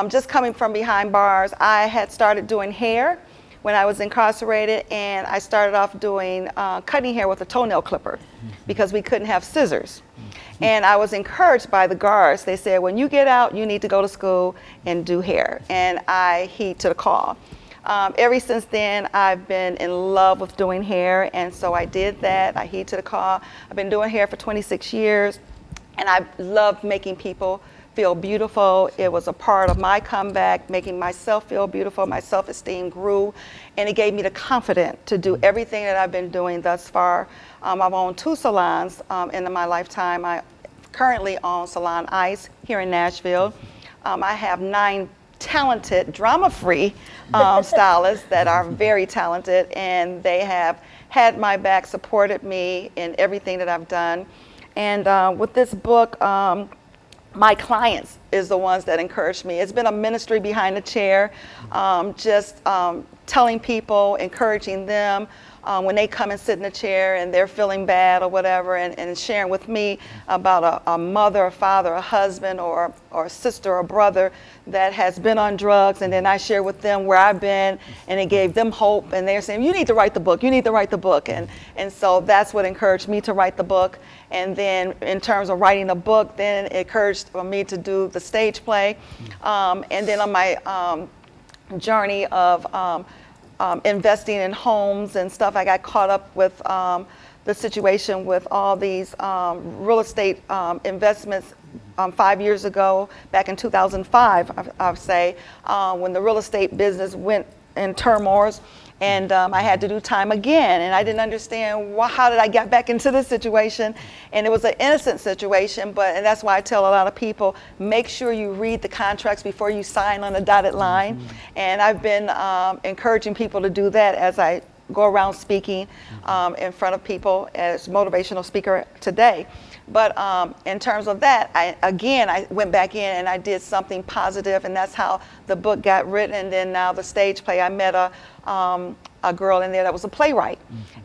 just coming from behind bars, I had started doing hair when I was incarcerated, and I started off doing cutting hair with a toenail clipper because we couldn't have scissors. And I was encouraged by the guards. They said, when you get out, you need to go to school and do hair. And I heed to the call. Ever since then, I've been in love with doing hair, and so I did that. I heed to the call. I've been doing hair for 26 years, and I love making people feel beautiful. It was a part of my comeback, making myself feel beautiful. My self-esteem grew, and it gave me the confidence to do everything that I've been doing thus far. I've owned 2 salons in my lifetime. I currently own Salon Ice here in Nashville. I have 9 talented, drama-free stylists that are very talented, and they have had my back, supported me in everything that I've done. And with this book, my clients is the ones that encouraged me. It's been a ministry behind the chair, just telling people, encouraging them when they come and sit in the chair and they're feeling bad or whatever, and sharing with me about a mother, a father, a husband, or a sister or brother that has been on drugs, and then I share with them where I've been, and it gave them hope, and they're saying, you need to write the book, you need to write the book. And so that's what encouraged me to write the book. And then in terms of writing the book, then it encouraged me to do the stage play. And then on my journey of investing in homes and stuff. I got caught up with the situation with all these real estate investments 5 years ago, back in 2005, I'll say, when the real estate business went in turmoil. And I had to do time again, and I didn't understand how did I get back into this situation. And it was an innocent situation, and that's why I tell a lot of people, make sure you read the contracts before you sign on a dotted line. And I've been encouraging people to do that as I go around speaking in front of people as motivational speaker today. But in terms of that, I went back in and I did something positive, and that's how the book got written. And then now the stage play, I met a girl in there that was a playwright,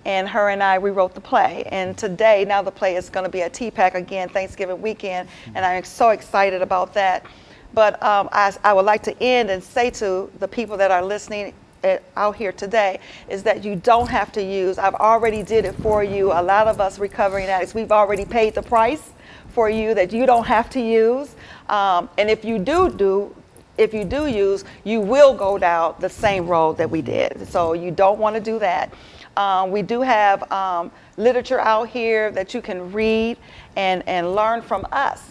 and her and we wrote the play. And today, now the play is going to be at TPAC again, Thanksgiving weekend, and I'm so excited about that. But I would like to end and say to the people that are listening out here today is that you don't have to use. I've already did it for you. A lot of us recovering addicts, we've already paid the price for you that you don't have to use. And if you do use, you will go down the same road that we did. So you don't want to do that. We do have literature out here that you can read and learn from us.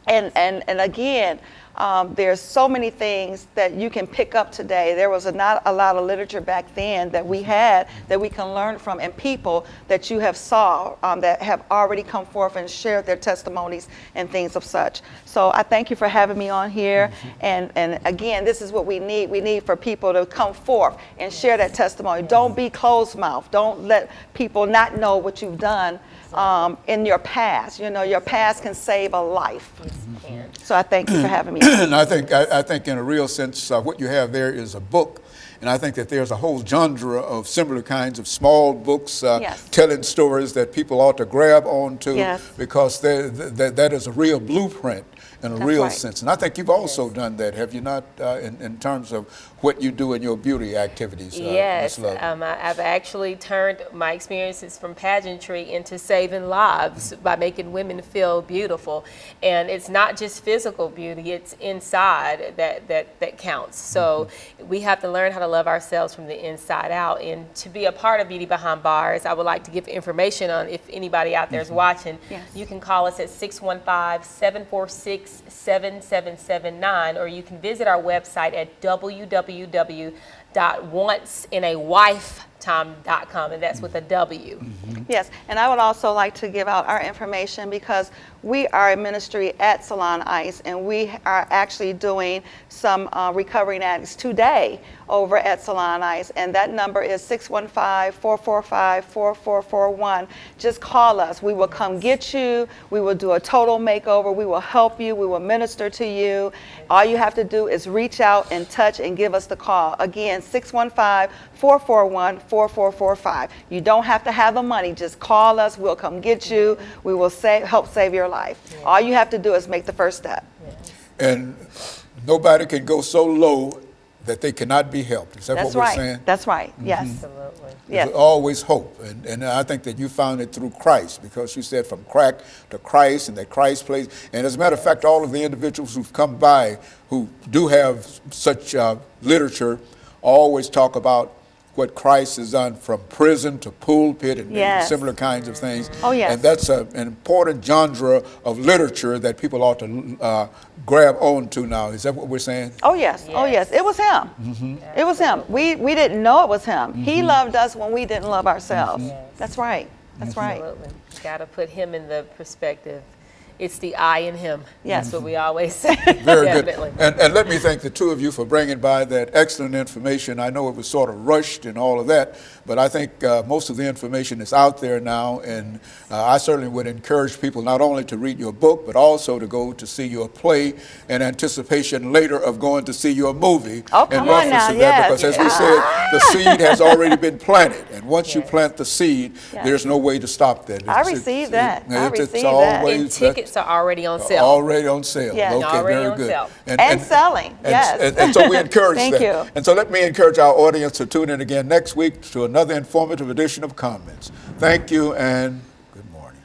And again, there's so many things that you can pick up today. There was not a lot of literature back then that we had that we can learn from, and people that you have saw that have already come forth and shared their testimonies and things of such. So I thank you for having me on here. And again, this is what we need. We need for people to come forth and share that testimony. Don't be closed mouth. Don't let people not know what you've done in your past. You know, your past can save a life. So I thank you for having me. And I think in a real sense, what you have there is a book. And I think that there's a whole genre of similar kinds of small books telling stories that people ought to grab onto, because that is a real blueprint in a real sense. And I think you've also done that, have you not, in terms of what you do in your beauty activities? Yes, Ms. Love? I've actually turned my experiences from pageantry into saving lives by making women feel beautiful. And it's not just physical beauty, it's inside that counts. So we have to learn how to love ourselves from the inside out. And to be a part of Beauty Behind Bars, I would like to give information on, if anybody out there is watching, you can call us at 615-746-7779, or you can visit our website at www.onceinaWifetime.com, and that's with a W. Yes, and I would also like to give out our information, because we are a ministry at Salon Ice, and we are actually doing some recovering addicts today over at Salon Ice, and that number is 615-445-4441. Just call us. We will come get you. We will do a total makeover. We will help you. We will minister to you. All you have to do is reach out and touch and give us the call. Again, 615-441-4445. You don't have to have the money. Just call us. We'll come get you. We will help save your life. All you have to do is make the first step. And nobody can go so low that they cannot be helped. Is that what we're saying? That's right. Yes. Absolutely. Yes. There's always hope. And I think that you found it through Christ, because you said from crack to Christ, and that Christ plays. And as a matter of fact, all of the individuals who've come by who do have such literature always talk about what Christ has done from prison to pulpit and similar kinds of things. Oh, yes. And that's an important genre of literature that people ought to grab onto now. Is that what we're saying? Oh, yes. Oh, yes. It was him. It was him. We didn't know it was him. He loved us when we didn't love ourselves. That's right. That's right. Absolutely. Got to put him in the perspective. It's the I in him. Yes. That's what we always say. Very Definitely. good. And let me thank the two of you for bringing by that excellent information. I know it was sort of rushed and all of that, but I think most of the information is out there now, and I certainly would encourage people not only to read your book, but also to go to see your play in anticipation later of going to see your movie. Oh, come on now, Because as we said, the seed has already been planted, and once you plant the seed, there's no way to stop that. I received that. And tickets are already on sale. Already on sale. Yes. Okay, Already very on good. sale. And selling, yes. And so we encourage Thank that. you. And so let me encourage our audience to tune in again next week to another informative edition of Comments. Thank you, and good morning.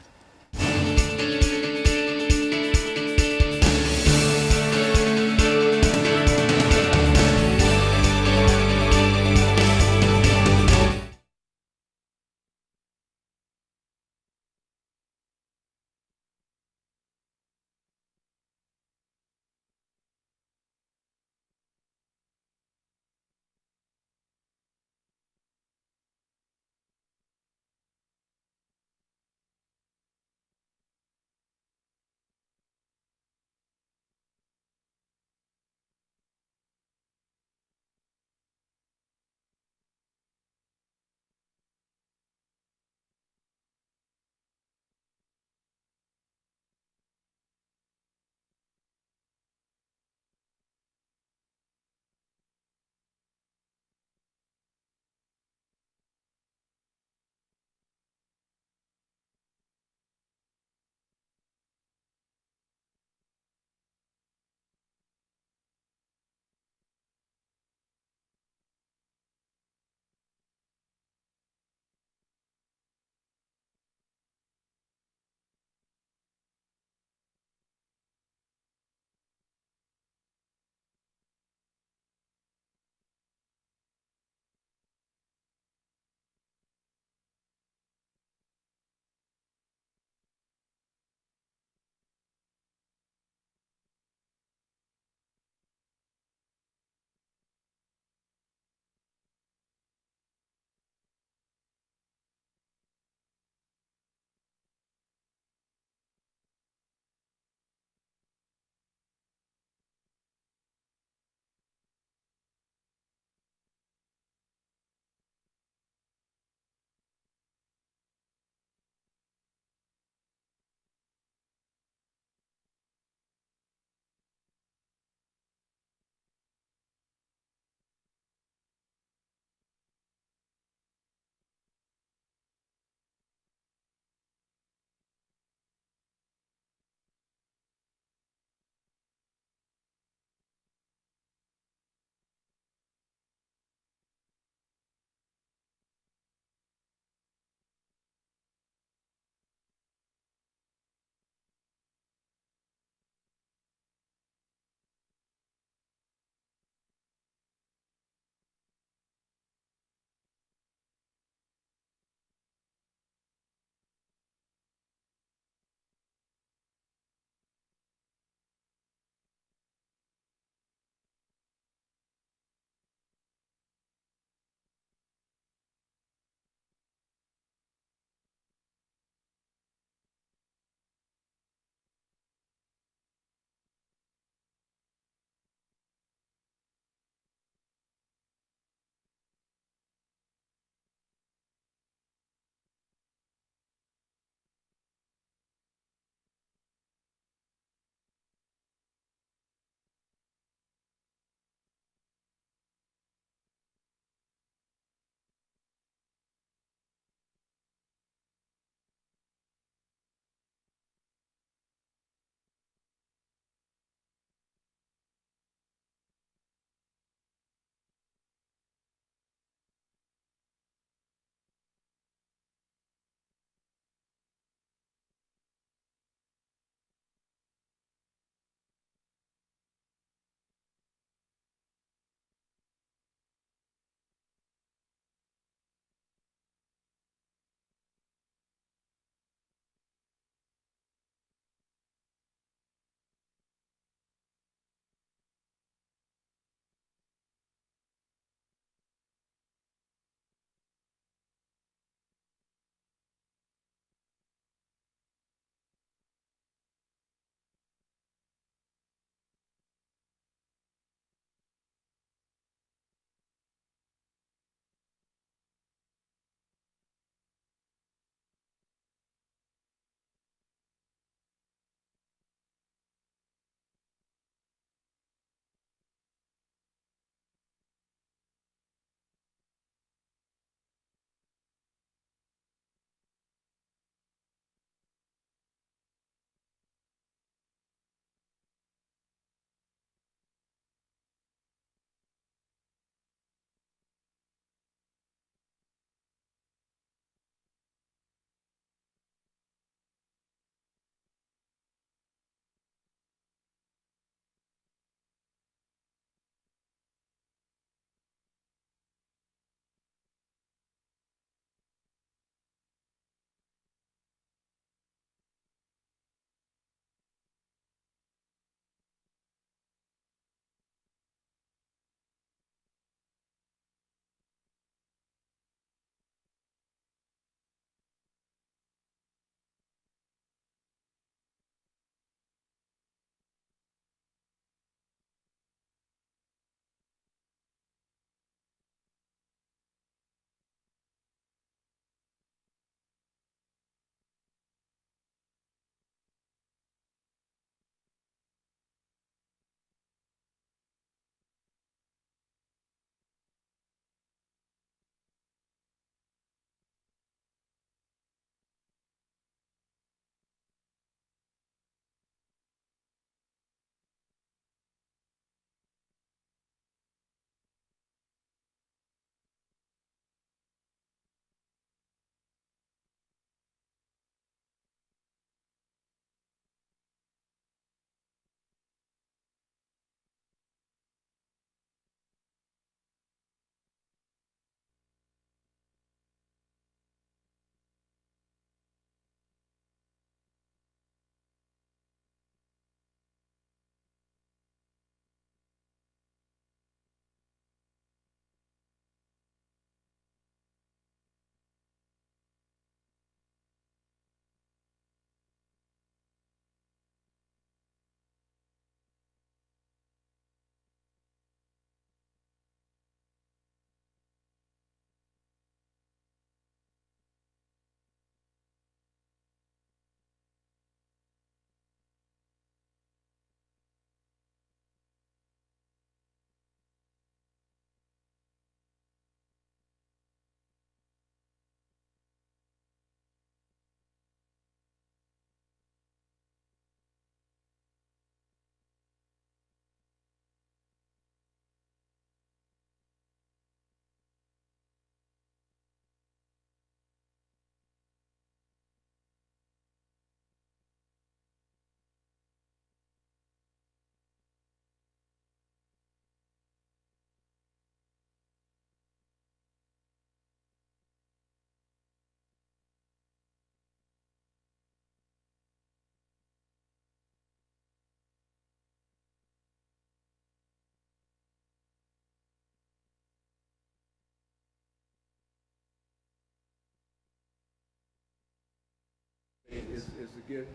is to get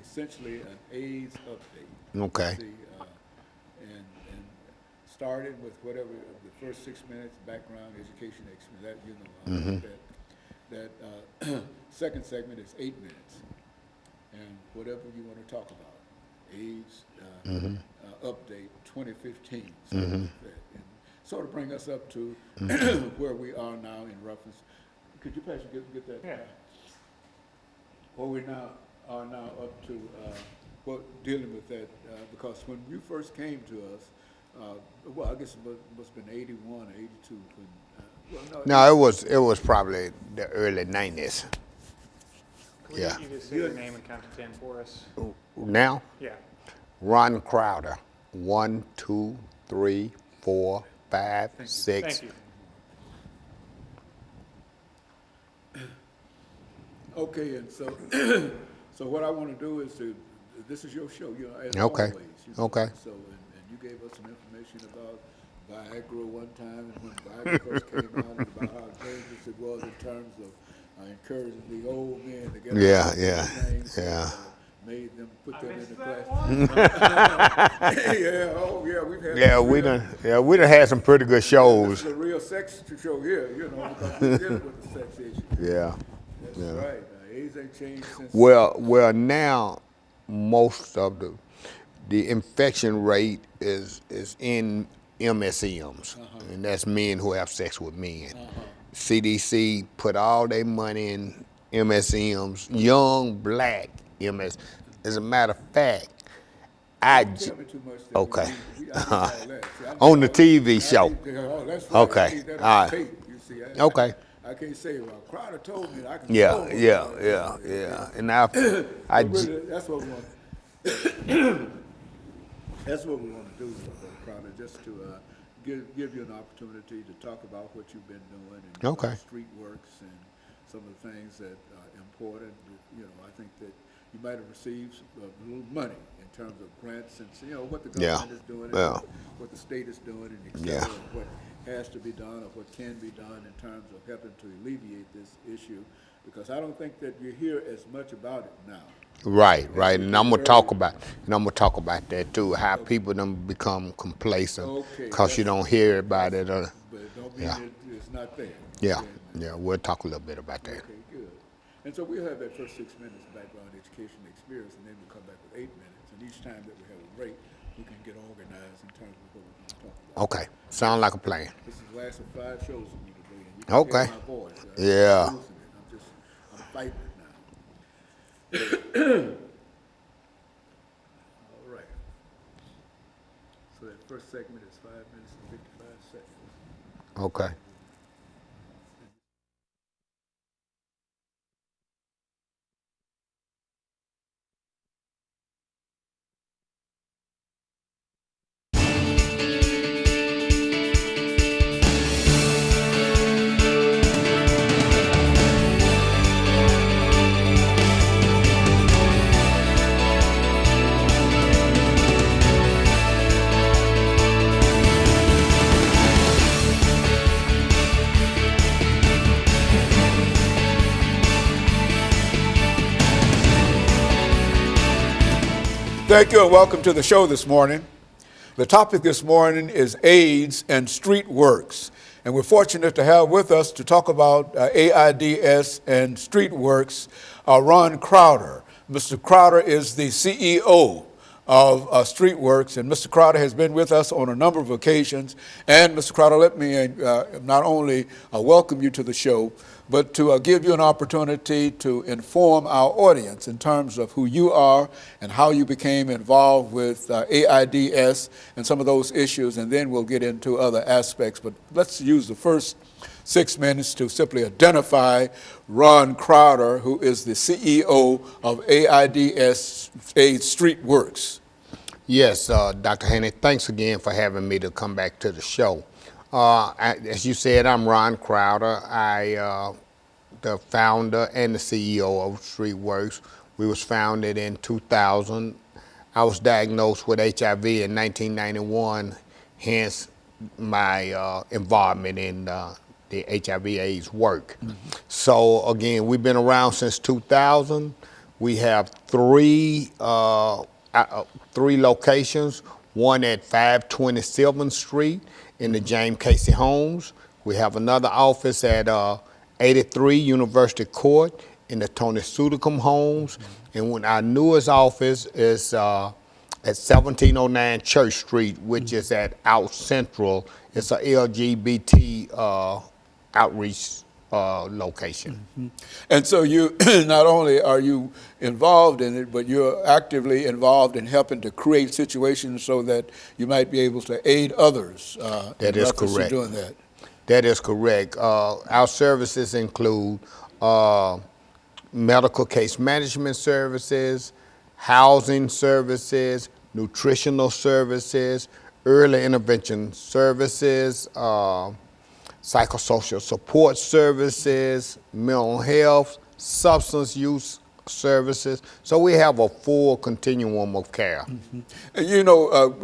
essentially an AIDS update. Okay. See, and starting with whatever the first 6 minutes, background, education, that that second segment is 8 minutes, and whatever you want to talk about, AIDS update 2015, and sort of bring us up to where we are now in reference. Could you please get that? Yeah. Where we are now up to dealing with that, because when you first came to us, well, I guess it must have been 81 or 82. When, No, it was probably the early 90s. Will Yeah. you just say your name and count to 10 for us? Now, Yeah. Ron Crowder. 1, 2, 3, 4, 5, Thank 6. you. Okay, and so so what I want to do is this is your show, as Okay. always. Okay. So and you gave us some information about Viagra one time, and when Viagra first came out, and about how dangerous it was in terms of encouraging the old men to get Yeah, out of yeah, things, yeah. made them put them in the class. Yeah, oh yeah, we've had. We done had some pretty good This shows. is a real sex show here, because we're dealing with the sex issue. Yeah. That's Yeah. right. AIDS ain't changed since. Well, now most of the infection rate is in MSMs, and that's men who have sex with men. CDC put all their money in MSMs, young black MS. As a matter of fact, Don't tell me too much. Okay. I need all that. See, I need On the all TV that. show. Oh, that's right. Okay. I need that on All right. tape, you see. Okay. I can't say, well, Crowder told me that I can. Yeah, control it. yeah. And I But really, that's what we want. That's what we want to do, Crowder, just to give you an opportunity to talk about what you've been doing and Okay. street works and some of the things that are important. I think that you might have received a little money in terms of grants and what the government is doing, and what the state is doing, and et cetera, and what has to be done or what can be done in terms of helping to alleviate this issue. Because I don't think that you hear as much about it now. Right, and I'm gonna talk about that too. How people don't become complacent because you don't hear about it. But it don't mean it's not there. Yeah, we'll talk a little bit about that. Okay, good. And so we'll have that first 6 minutes background education experience, and then we'll come back with 8 minutes. And each time that we have a break, we can get organized in terms of what we're going to talk about. Okay, sound like a plan. This is the last of 5 shows for me today, and you can Okay. hear my voice. Yeah. I'm losing it. I'm fighting it now. All right. So that first segment is 5 minutes and 55 seconds. Okay. Thank you and welcome to the show this morning. The topic this morning is AIDS and street works. And we're fortunate to have with us to talk about AIDS and street works, Ron Crowder. Mr. Crowder is the CEO of Streetworks, and Mr. Crowder has been with us on a number of occasions. And Mr. Crowder, let me not only welcome you to the show, but to give you an opportunity to inform our audience in terms of who you are and how you became involved with AIDS and some of those issues, and then we'll get into other aspects. But let's use the first 6 minutes to simply identify Ron Crowder, who is the CEO of AIDS Streetworks. Yes, Dr. Haney, thanks again for having me to come back to the show. As you said, I'm Ron Crowder. I the founder and the CEO of Streetworks. We was founded in 2000. I was diagnosed with HIV in 1991, hence my involvement in the HIV/AIDS work. So again, we've been around since 2000. We have three locations, one at 520 Sylvan Street in the James Casey Homes. We have another office at 83 University Court in the Tony Sudicum Homes. And when our newest office is at 1709 Church Street, which is at Out Central. It's a LGBT outreach location. And so you, not only are you involved in it, but you're actively involved in helping to create situations so that you might be able to aid others. That is correct. Doing that. That is correct. Our services include medical case management services, housing services, nutritional services, early intervention services, psychosocial support services, mental health, substance use services. So we have a full continuum of care. And you know,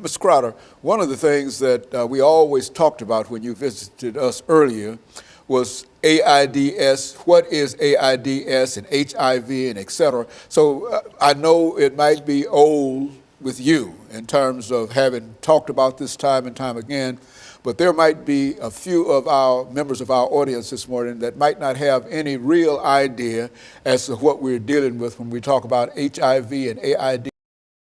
Ms. Crowder, one of the things that we always talked about when you visited us earlier was AIDS. What is AIDS and HIV and et cetera? So I know it might be old with you in terms of having talked about this time and time again, but there might be a few of our members of our audience this morning that might not have any real idea as to what we're dealing with when we talk about HIV and AIDS.